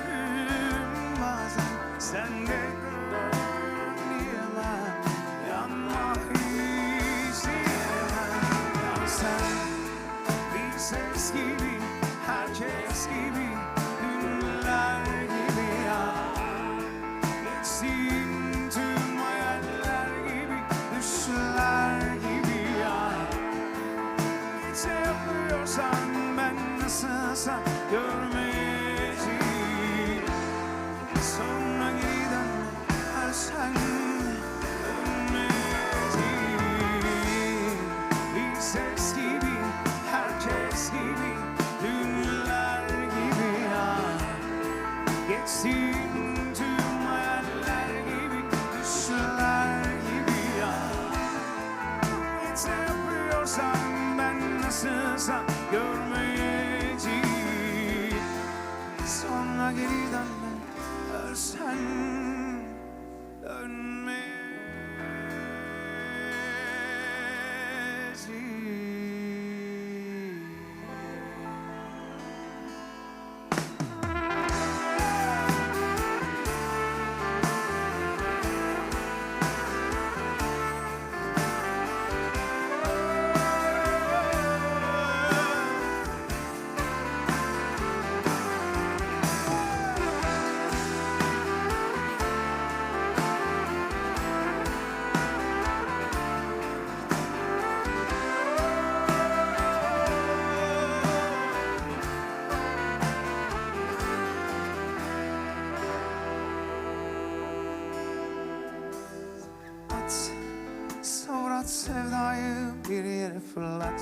bir yere fırlat.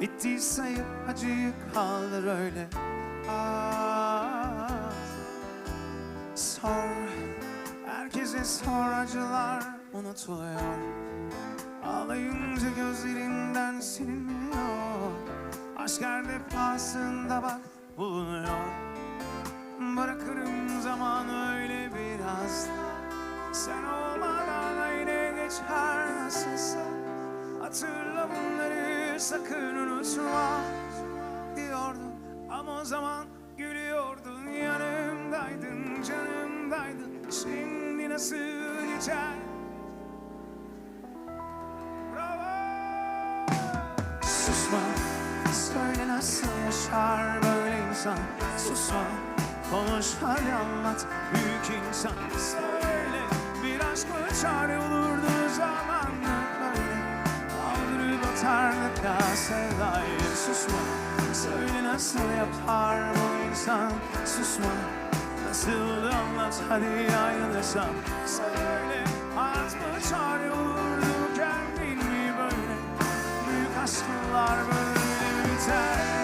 Bitti sayıp acıyı kaldır öyle. Sor, herkese sor, acılar unutuluyor. Ağlayınca gözlerinden silinmiyor. Aşk her defasında bak bulunuyor. Bırakırım zaman öyle biraz. Sen olmadan yine geçer nasılsa. Hatırla bunları, sakın unutma diyordun. Ama o zaman gülüyordun, yanımdaydın, canımdaydın. Şimdi nasıl geçer? Bravo! Susma, söyle nasıl yaşar böyle insan. Susma, konuş hadi anlat büyük insan. Söyle, bir aşk mı çare olurdu zamanla böyle. Kaldırıp atardık ya sevdayı. Susma, söyle nasıl yapar bu insan. Susma, nasıl anlat hadi ayrılırsan. Söyle, hayat mı çare olurdu kendin mi böyle. Büyük aşklar böyle biter.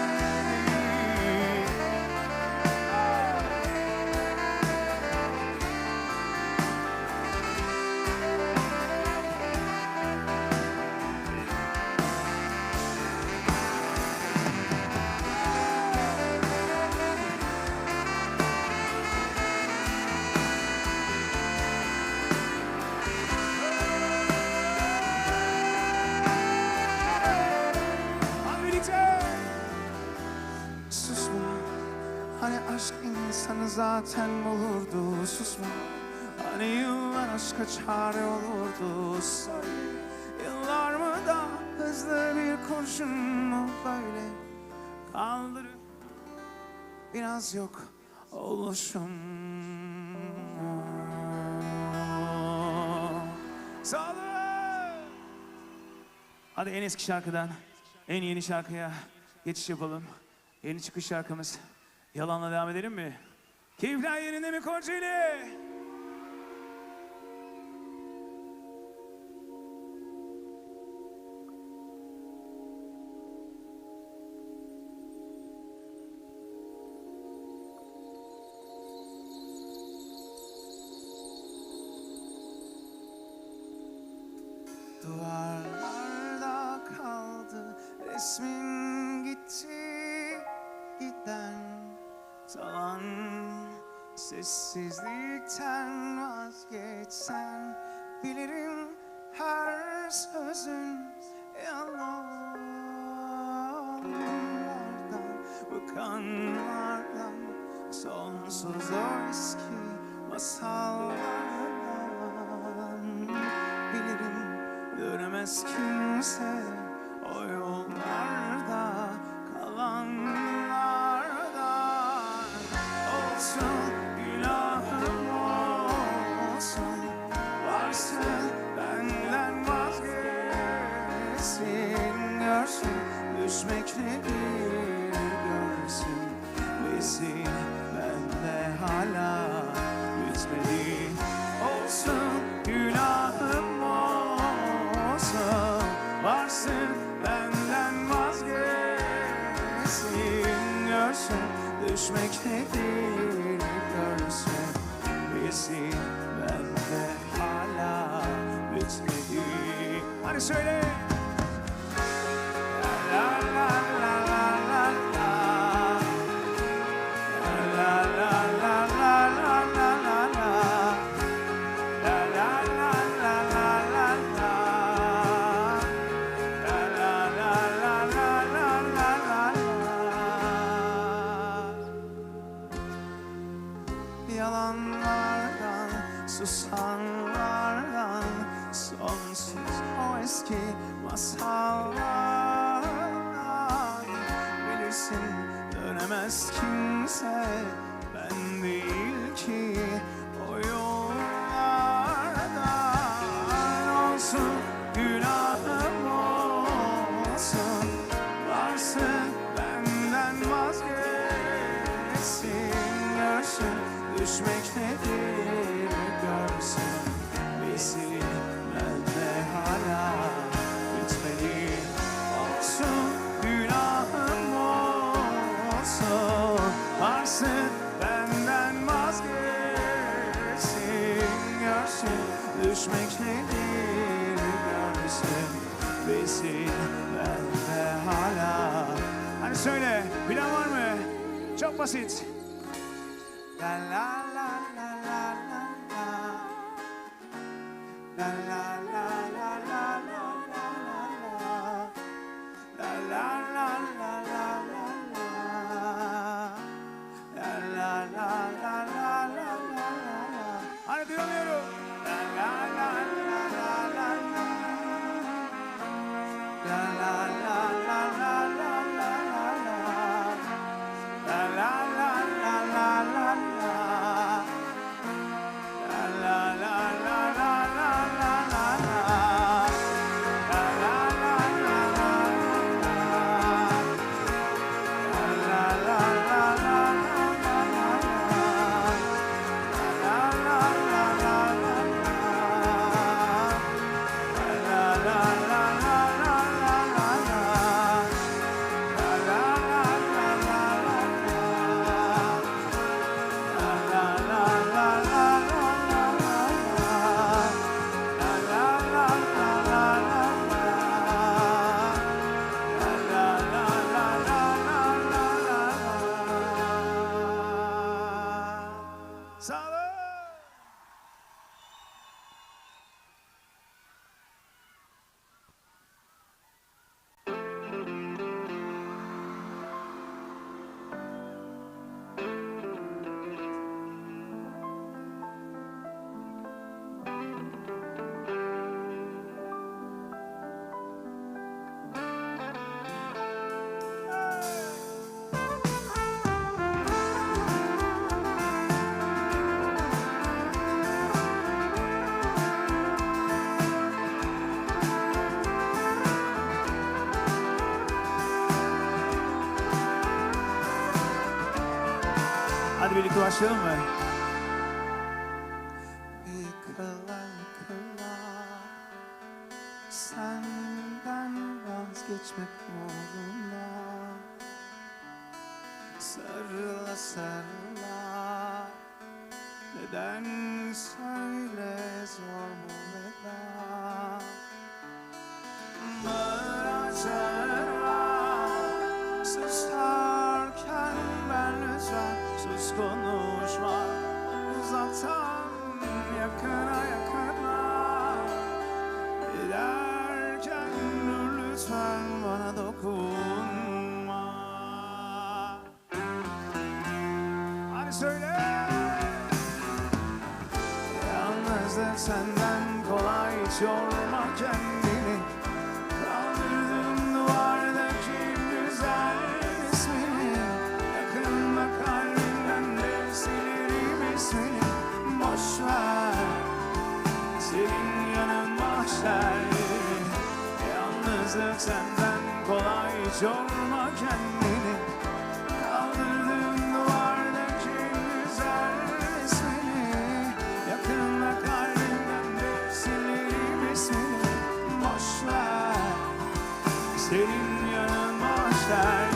Susma, hani aşk insanı zaten bulurdu. Susma, hani yıllar aşka çare olurdu. Söyle, yıllar mı da hızlı bir kurşun mu böyle kaldırıp biraz yok oluşum. Sağ olun. Hadi en eski şarkıdan en yeni şarkıya geçiş yapalım. Yeni çıkış şarkımız. Yalanla devam edelim mi? Keyifler yerinde mi Kocaeli? Duvarlarda kaldı resmin gitti giden zaman. Sessizlikten vazgeçsen bilirim her sözün yalanlardan, bıkanlardan, sonsuz o eski masallardan. Bilirim dönemez kimse o yollarda kalanlardan. Olsun günahım olsun, varsın benden vazgeçsin. Görsün düşmek nedir görsün, bilsin bende hala bitmedi. Olsun günahım olsun, varsın benden vazgeçsin. Görsün düşmek nedir görsün, bilsin bende hala bitmedi. Hadi söyle. La la la la la la. La la la la la la la la. La la la la la la la. La la la la la la la la. Yalanlardan, susanlardan, sonsuz o eski masallardan. Bilirsin dönemez kimse, ben değil ki o yollardan. Olsun günahım olsun, varsın benden vazgeçsin. Görsün düşmek nedir görsün, bilsin bende hala bitmedi. düşmek nedir görmüşsün bilsin ben de hala. Hadi söyle, bilen var mı? Çok basit. La la la la la la la. La la la la la la la la. La la la la la la la. La la la la la la la. Hadi duyamıyorum. La la la la la la la. La la la la la la la la. La la la la la la la. La la la la la la la la. La la la la la la. La la la la la la. Sağ olun. Hadi birlikte başlayalım mı? Yıkıla yıkıla senden vazgeçmek uğruna, sarıla sarıla neden söyle zor bu veda. Bağıra çağıra susarken ben lütfen sus konuşma, uzaktan yakına yakına giderken dur lütfen bana dokunma. Hadi söyle. Yalnızlık senden kolay, hiç yorma kendini. Kaldırdım duvardaki güzel ismini. Yakında kalbimden de silerim ismini. Boş ver, senin yanın mahşer. Yalnızlık senden kolay, hiç yorma kendini. Kaldırdım duvardaki güzel ismini. Yakında kalbimden de silerim ismini. Boş ver, senin yanın mahşer.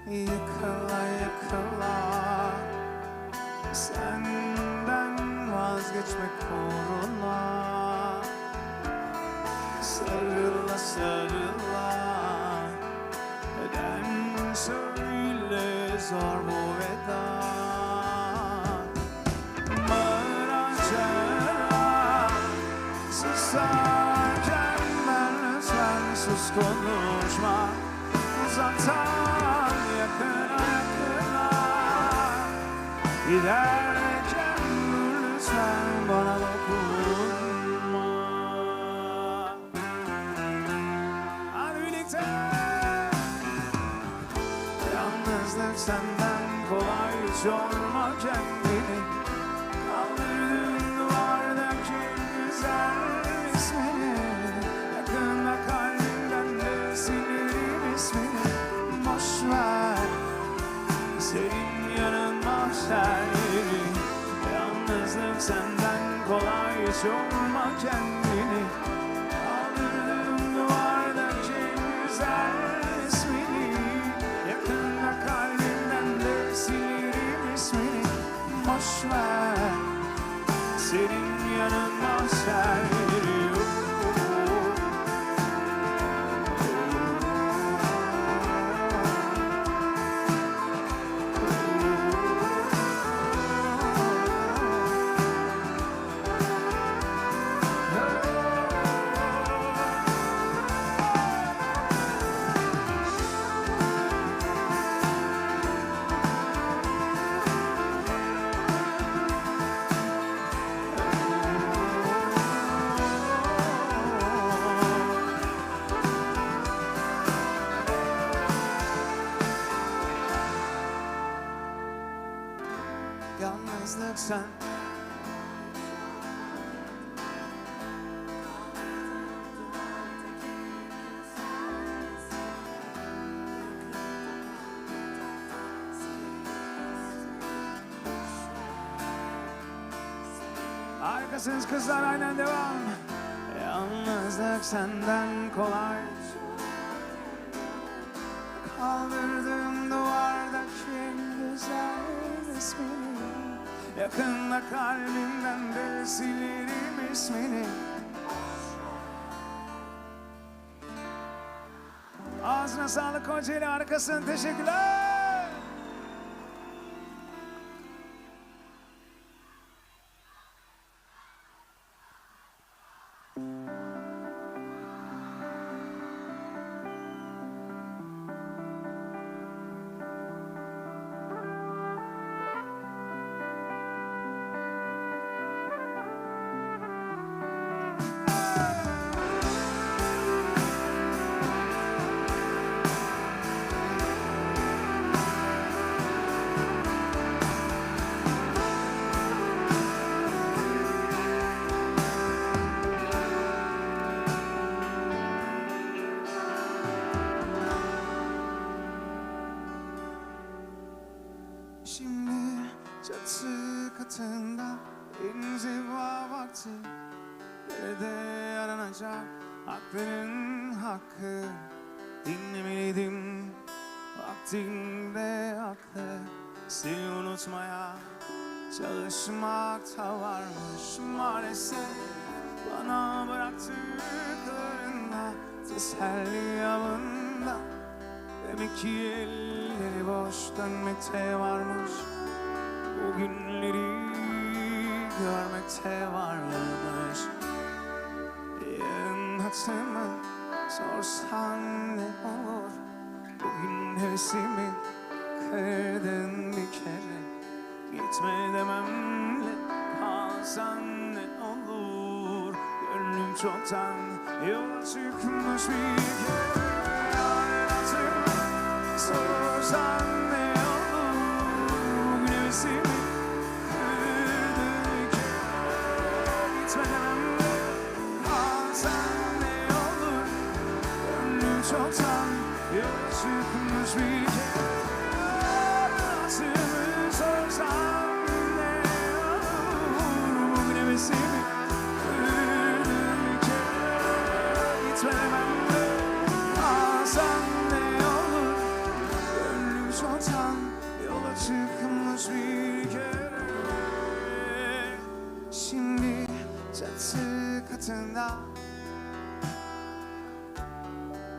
Yıkıla yıkıla senden vazgeçmek uğruna, sarıla sarıla neden söyle zor bu veda. Bağıra çağıra susarken ben lütfen sus konuşma, uzaktan yakına yakına giderken dur lütfen bana dokunma. Hadi birlikte. Yalnızlık senden kolay, hiç yorma kendini. Kaldırdığın duvardaki güzel ismini. Yakında kalbimden de silerim ismini. Boş ver, senin yanın mahşer. beni. Yalnızlık senden kolay, yorma kendini. Kaldırdığım duvardaki güzel resmini, yakında kalbimden de silirim ismini. Boş ver, senin yanın mahşer. Yalnızlık sen. Harikasınız kızlar, aynen devam. Yalnızlık senden kolay. Kaldırdığım duvardaki güzel resmini, yakında kalbimden de silirim ismini. Ağzına sağlık Kocaeli, harikasın, teşekkürler. Şimdi çatı katında inziva vakti, nerede aranacak aklının hakkı. Dinlemeliydim vaktinde aklı, seni unutmaya çalışmakta varmış maalesef. Bana bıraktıklarında teselli avında, demek ki elleri boş dönmekte varmış. O günleri görmekte varmış. Yarın hatırımı sorsan ne olur? Bugün hevesimi kırdın bir kere. Gitme dememle kalsan ne olur? Gönlüm çoktan yola çıkmış bir kere. Yarın hatırımı sorsan ne olur? Bugün hevesimi kırdın bir kere. Gitme dememle kalsan ne olur? Gönlüm çoktan yola çıkmış bir kere. Hatırımı sorsan ne olur? Bugün hevesimi kırdın bir kere. Gitme dememle kalsan ne olur? Gönlüm çoktan yola çıkmış bir kere. Şimdi çatı katında,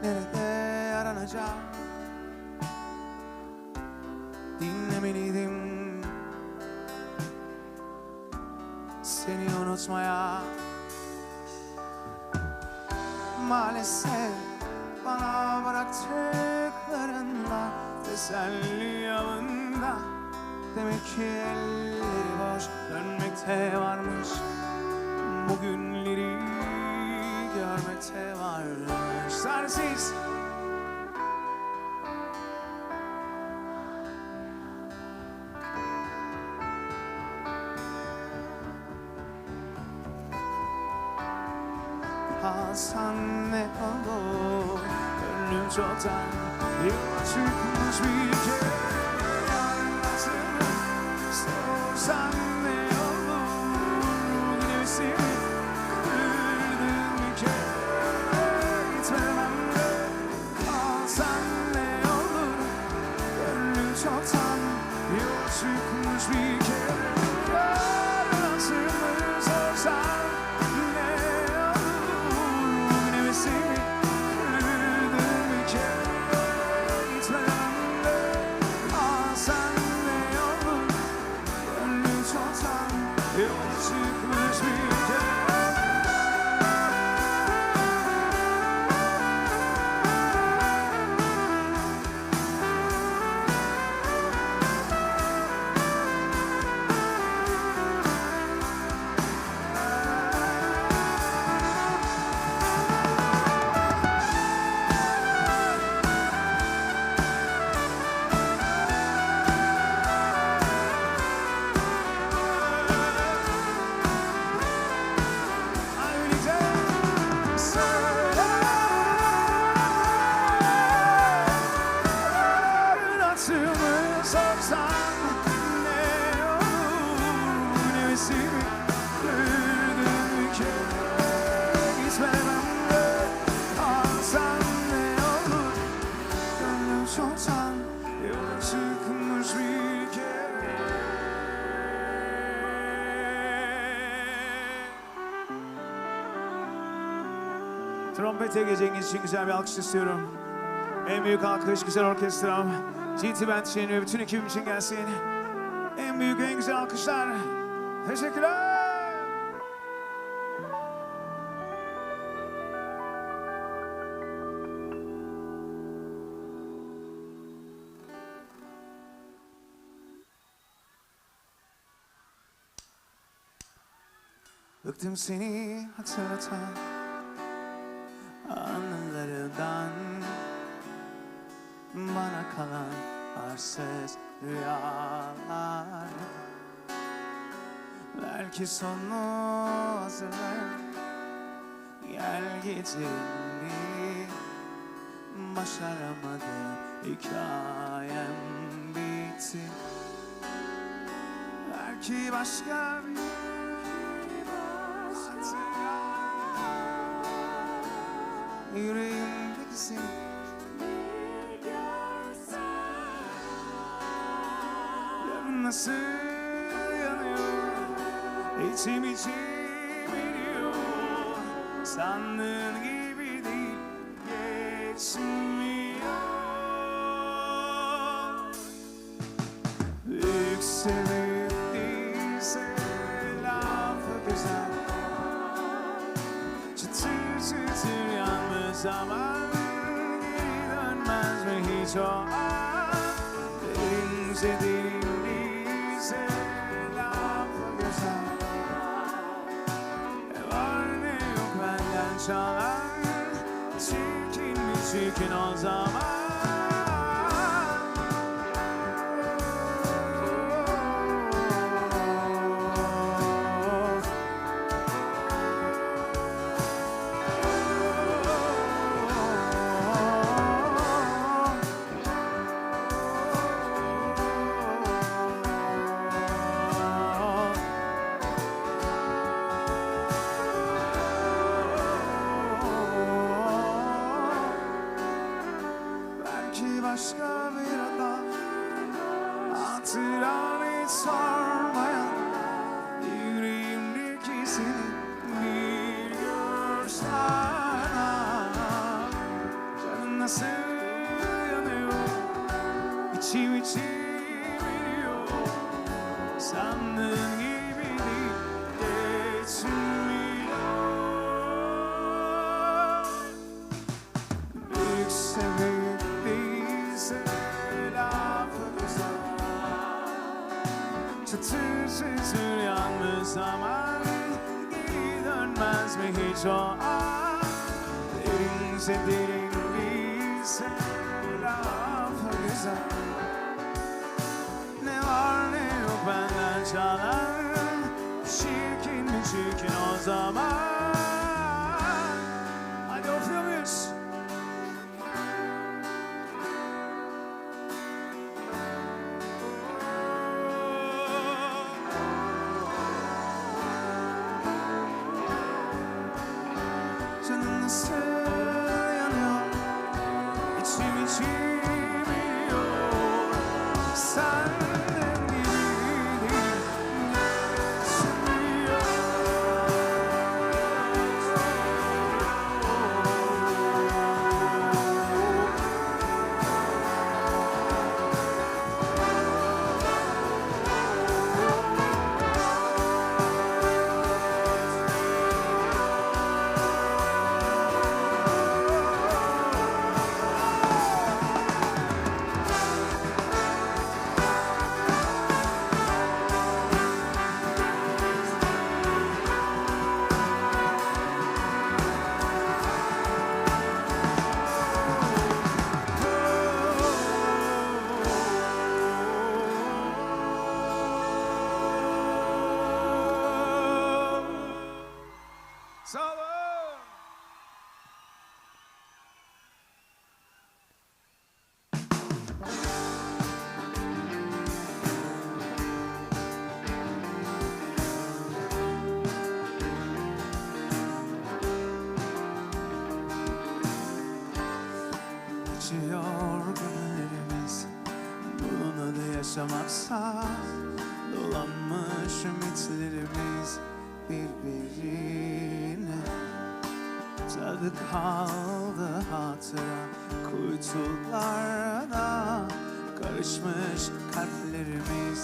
nerede aranacak? Dinlemeliydim seni unutmaya. Maalesef bana bıraktıklarında teselli avında, demek ki elleri boş dönmekte varmış. Bugünleri görmekte varmış. Sensiz kalsan ne olur? Gönlüm çoktan yola çıkmış bir kere. Yarın hatırımı sorsan yola çıkmış bir kere. Trompet Ege Cengiz için güzel bir alkış istiyorum. En büyük alkış güzel orkestram. GT Band için ve bütün ekibim için gelsin. En büyük en güzel alkışlar. Teşekkürler. Bıktım seni hatırlatan anılarından, bana kalan arsız rüyalar. Belki sonu hazırlar, gel geceyi başaramadım, hikayem bitti. Belki başka bir yüreğimdeki seni yarın nasıl yanıyor, içim biliyor. Sandığın gibi değil, geçmiyor. Büyük sebep değilse lafı güzel, çıtır çıtır yalnız zaman geri dönmez mi hiç o an? Derince değilse lafı güzel, ne var ne yok benden çalan, çirkin mi çirkin o zaman? Başka bir adam, hatıran hiç sormayan, yüreğimdeki seni bir görsen. Canım nasıl yanıyor, içim biliyor. Sandığın gibi değil, geçmiyor. Büyük sebep lafı güzel, çıtır çıtır yalnız zaman geri dönmez mi hiç o an? Derinse derin bilse lafı güzel, ne var ne yok benden çalan, çirkin mi çirkin o zaman? Hadi okuyor muyuz? Canım nasıl yanıyor, içim biliyor. Senden gibi değil, geçmiyor. yaşamaksa dolanmış ümitlerimiz birbirine. Tadı kaldı hatıra kuytularda, karışmış kalplerimiz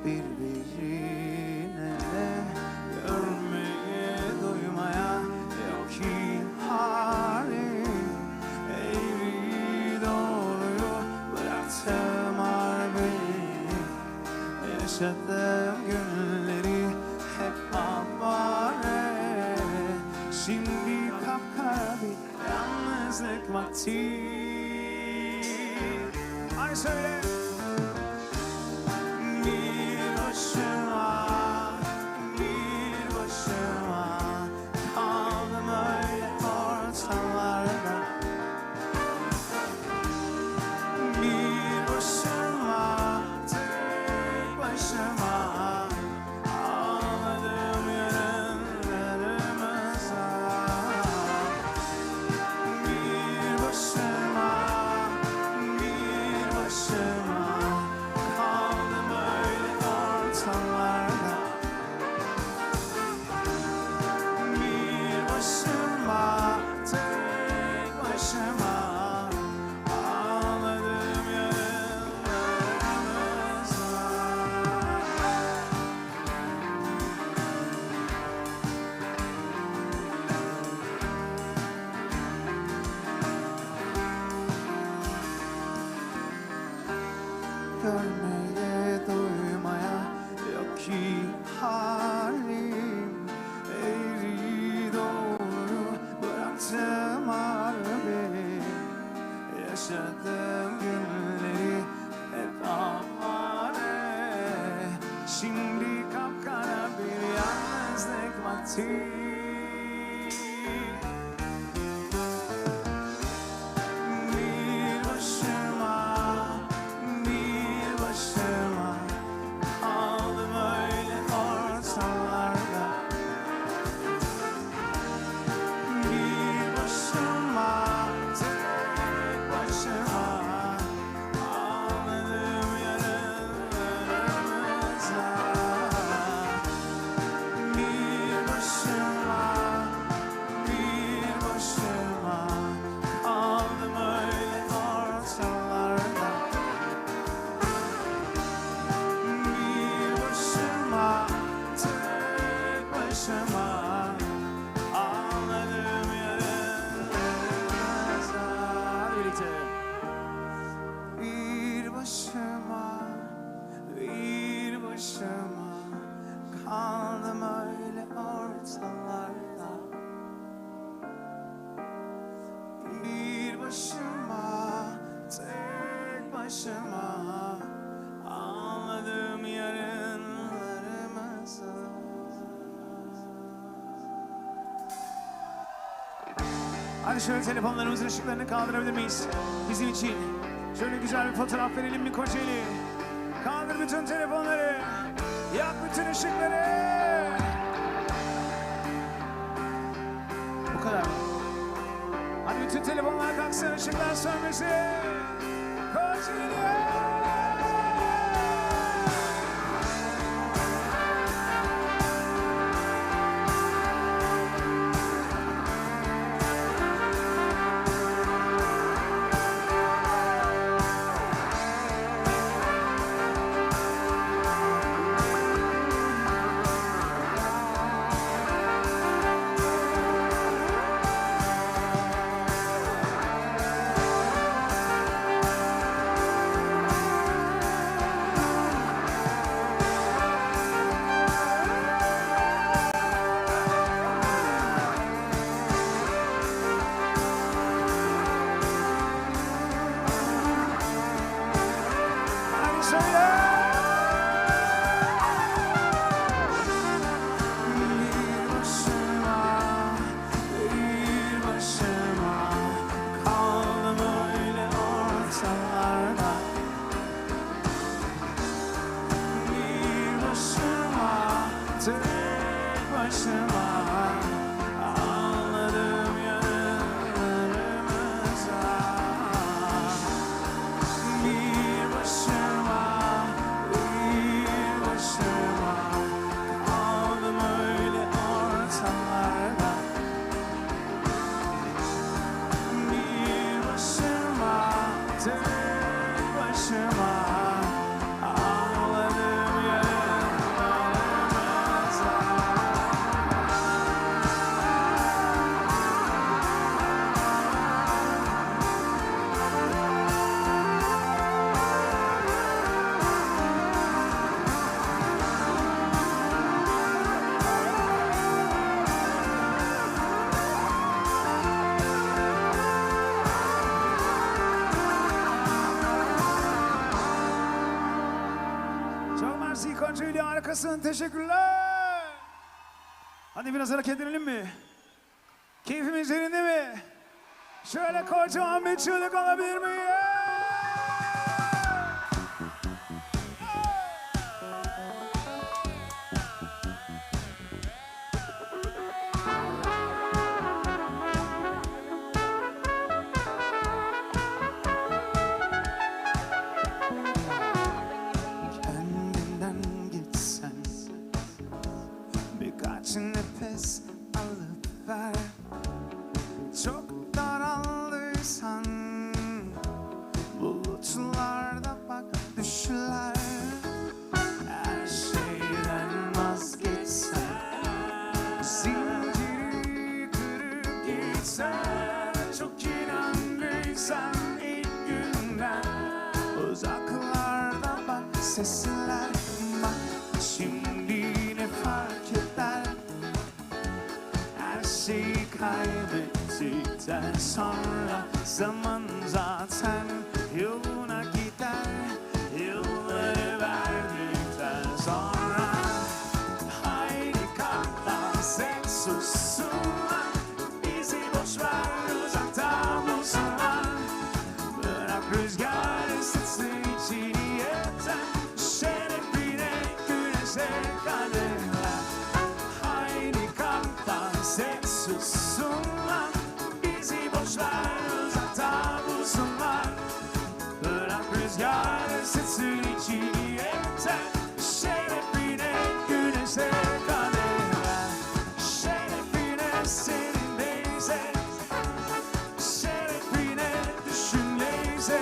birbirine. Görmeye duymaya yok ki halim, eğri doğruyu bıraktım harbi. Yaşadığım günleri hep avare, şimdi kapkara bir yalnızlık vakti. Hadi söyle. Bir başıma, bir başıma kaldım öyle ortalarda. Bir başıma, tek başıma ağladım yarınlarımıza. Bir başıma, bir başıma kaldım öyle ortalarda. Bir başıma, tek başıma ağladım yarınlarımıza. Görmeye duymaya yok ki halim, eğri doğru bıraktım harbi. Yaşadığım günleri hep avare, şimdi kapkara bir yalnızlık vakti. Bir başıma, bir başıma kaldım öyle ortalarda. Bir başıma, tek başıma ağladım yarınlarımıza. Bir başıma, bir başıma kaldım öyle ortalarda. Bir başıma, tek başıma ağladım yarınlarımıza. Birlikte. Bir başıma, bir başıma kaldım öyle ortalarda. Bir başıma, tek başıma ağladım yarınlarımıza. Hadi şöyle telefonlarımızın ışıklarını kaldırabilir miyiz? Bizim için şöyle güzel bir fotoğraf verelim mi Kocaeli? Kaldır bütün telefonları. Yak bütün ışıkları. Bu kadar. Hadi bütün telefonlar kalksın, ışıklar sönmesin. Kocaeli! Marzi Kocaeli harikasın. Teşekkürler. Hadi biraz hareketlenelim mi? Keyfimiz yerinde mi? Şöyle kocaman bir çığlık alabilir miyim? Kendinden gitsen, birkaç nefes alıp ver. Çok daraldıysan, bulutlarda bak düşler. Her şeyden vazgeçsen, zinciri kırıp gitsen. Çok inandıysan ilk günden, uzaklarda bak sesler. Bak şimdi ne fark eder? Her şeyi kaybettikten sonra zaman zaten yoluna gider. Yılları verdikten sonra haydi kalk dans et, sussunlar. Bizi boş ver, uzakta bulsunlar. Bırak rüzgar ısıtsın içini yeter. Şerefine güneşe kadar. Haydi kalk dans et, sussunlar. Bizi boş ver, uzakta bulsunlar. Bırak rüzgar ısıtsın içini yeter. Şerefine güneşe kadar. Şerefine senindeyse, şerefine düşün neyse,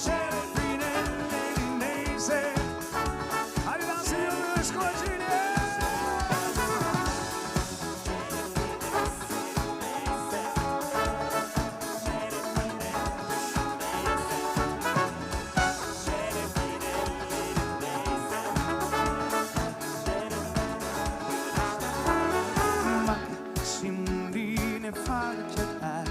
şerefine elindeyse. Hadi dans ediyoruz Kocaeli. Bak şimdi ne fark eder?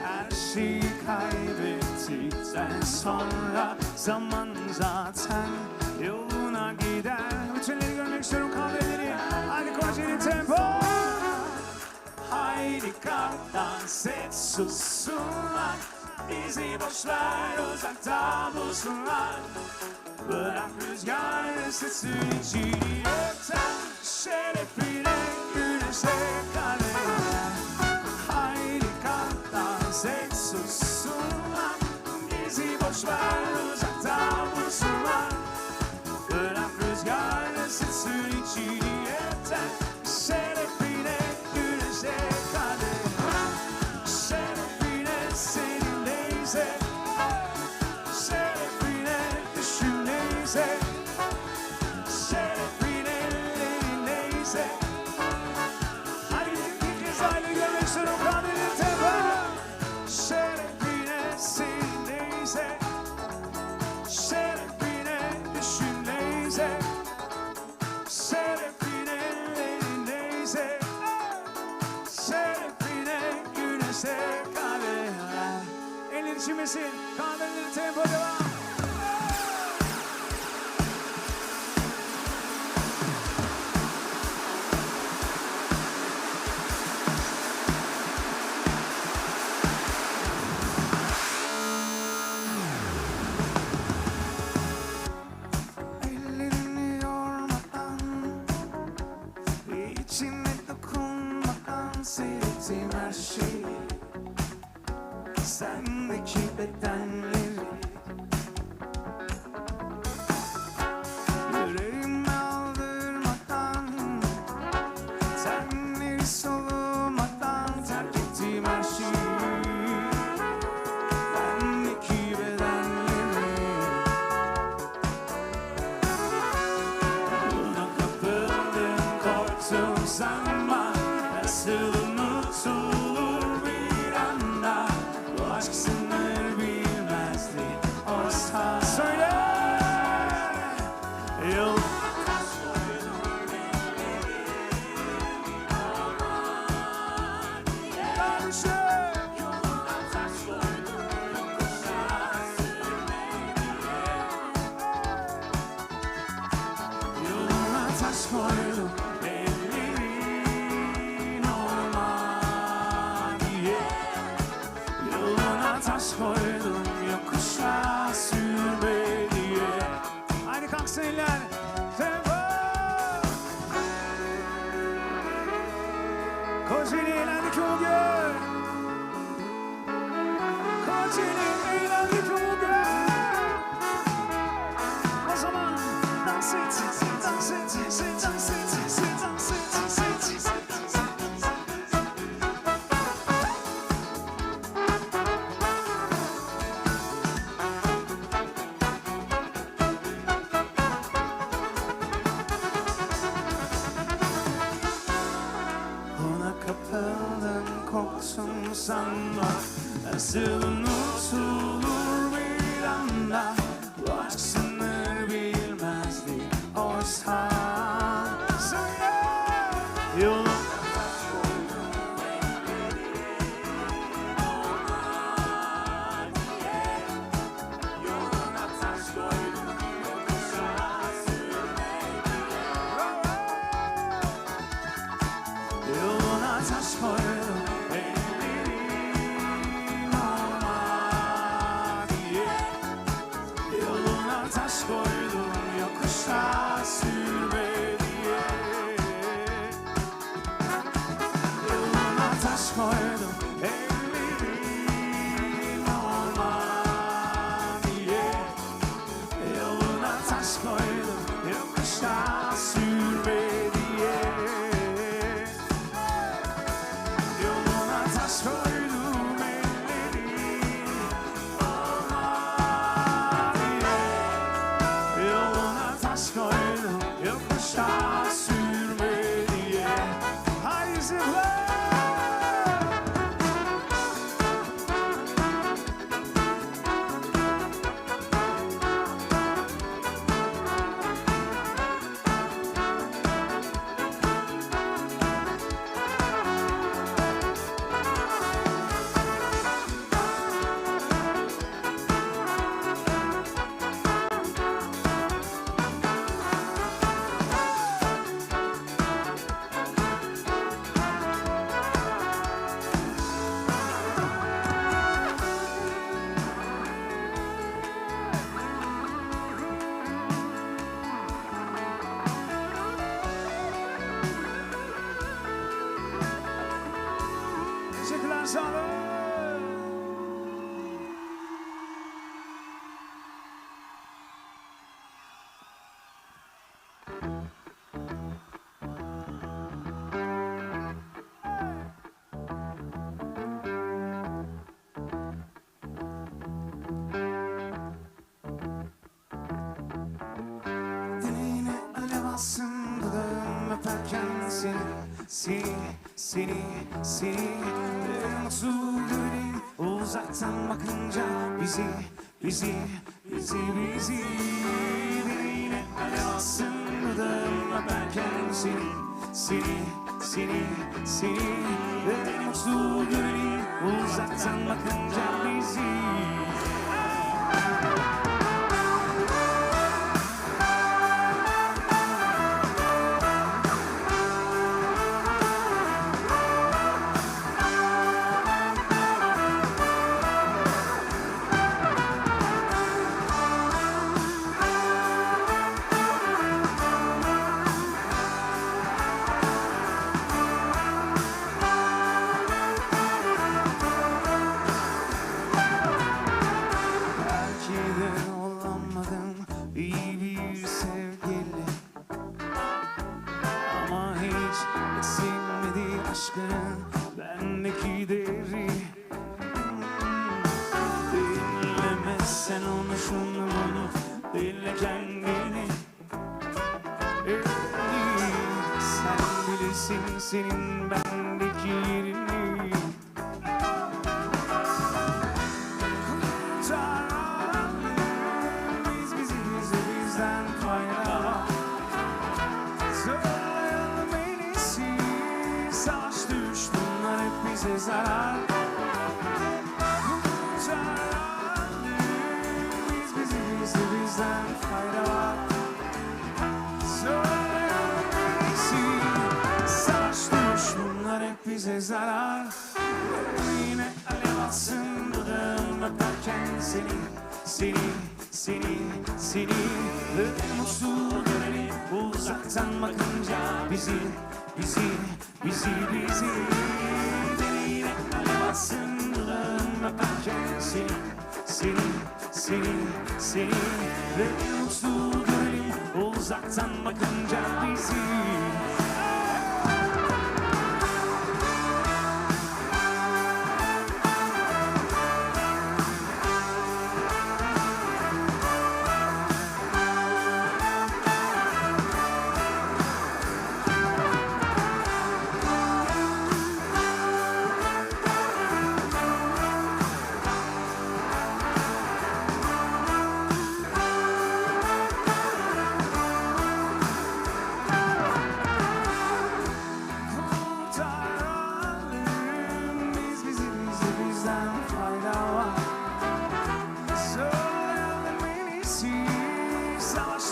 Her şeyi kaybettikten sonra zaman zaten yoluna gider. Bütünleri görmek istiyorum, kahveleri. Hadi Kocaeli tempo. Haydi kalk dans et, sussunlar. Bizi boş ver, uzakta bulsunlar. Bırak rüzgar ısıtsın içini yeter. Şerefine güneşe kadar. Haydi kalk dans et, sussunlar. Bizi boş ver, uzakta bulsunlar. Bırak rüzgar ısıtsın içini yeter. Şerefine güneşe kadar. Şerefine senindeyse, şerefine düşün neyse, şerefine elindeyse. Hadi bir kez aile görmek istiyorum, kaderi tepe. Şerefine senindeyse, şerefine düşün neyse, şerefine elindeyse, şerefine güneşe kadar. Eller içmesin, kaderi tempo devam. Ellerini yormadan, içine dokunmadan seyrettim her şeyi. Sendeki bedenleri, yüreğime aldırmadan, tenleri solumadan terk ettim her şeyi. Bendeki bedenleri, buna kapıldım, korktum sanma. Nasıl unutulur bir anda, bu aşk sınır bilmezdi olsa. Söyle! Yol taş koydum, ellerin olma diye. Yoluna taş koydum, yokuşa sürme diye. Haydi kalksın eller. Tempo. Kocaeli eğlendik bugün. Kocaeli eğlendik bugün. O zaman dans et, dans et, dans et, dans et, dans et. Ona kapıldım, korktum sanma. Nasıl unutulur bir anda. Bu aşk sınır bilmezdi oysa. Söyle yolun. Yoluna taş koydum, ellerin olma diye. Yoluna taş koydum, yokuşa sürme diye. Yoluna taş koydum, ellerin olma diye. Yoluna taş koydum, yokuşa sürme diye. Yoluna taş koydum, ellerin olma diye. Yoluna taş koydum, yokuşa sürme diye. Haydi zıpla. Teşekkürler, sağ olun. Diline alev alsın dudağım öperken seni mutlu görelim uzaktan bakınca bizi diline alev alsın dudağım öperken seni mutlu görelim uzaktan bakınca bizi. aşkının bendeki değeri. Dinlemezsen onu şunu bunu, dinle kendini. Sen bilirsin senin bendeki yerini. Biz biziz de bizden fayda. Söyleyelim en iyisi, savaş düş bunlar hep bize zarar. Biz biziz de bizden fayda var. Söyleyelim bize zarar. Yine alev atsın dudağım öperken seni ve mutsuz görelim uzaktan bakınca bizi. Yine alev atsın dudağım öperken seni ve mutsuz görelim uzaktan bakınca bizi.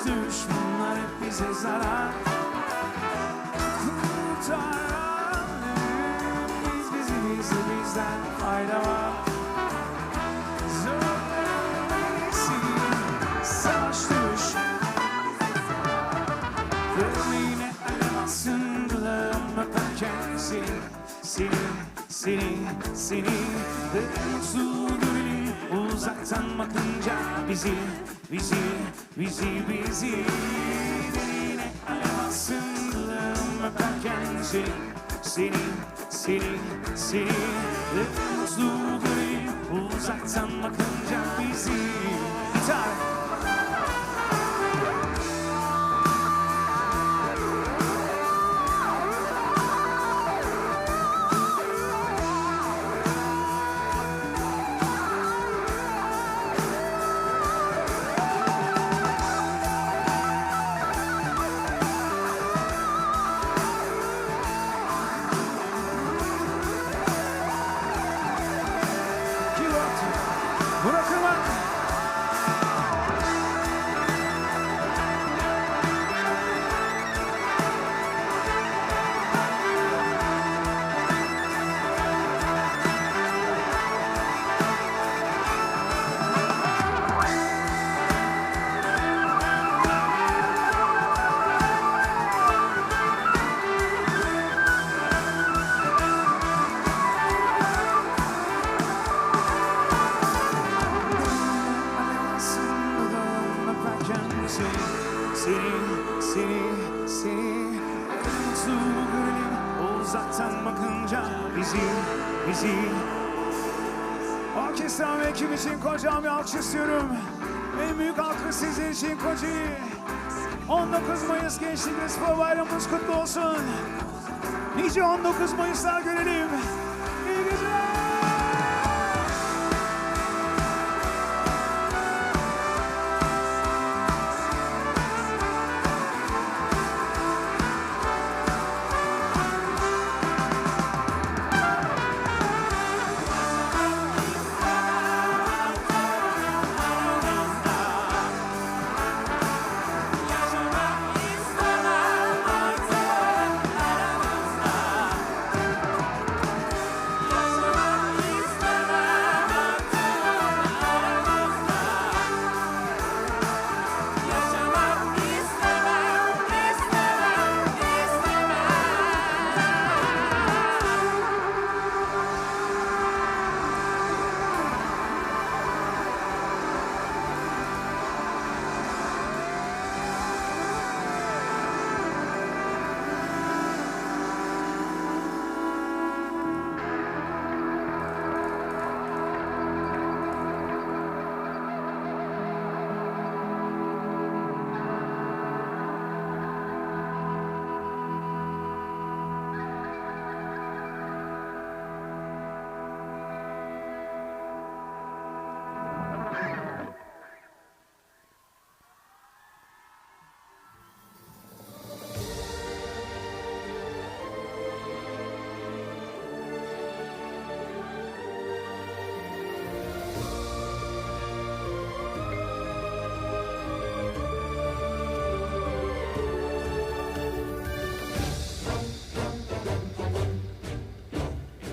Düşmanlar hep bize zarar. Kurtaralım bizden fayda var. Zorlamayız savaş dövüş. Yine alev atsın dudağım öperken seni ve mutsuz görelim uzaktan bakınca bizi. Yine alev atsın dudağım öperken seni ve mutsuz görelim uzaktan bakınca bizi. Gitar. Bırakırlar. Seni mutsuz görelim uzaktan bakınca bizi. Orkestra ve ekip için kocaman bir alkış istiyorum. En büyük alkış sizin için Kocaeli. 19 Mayıs Gençlik ve Spor Bayramımız kutlu olsun. Nice 19 Mayıs'lar görelim.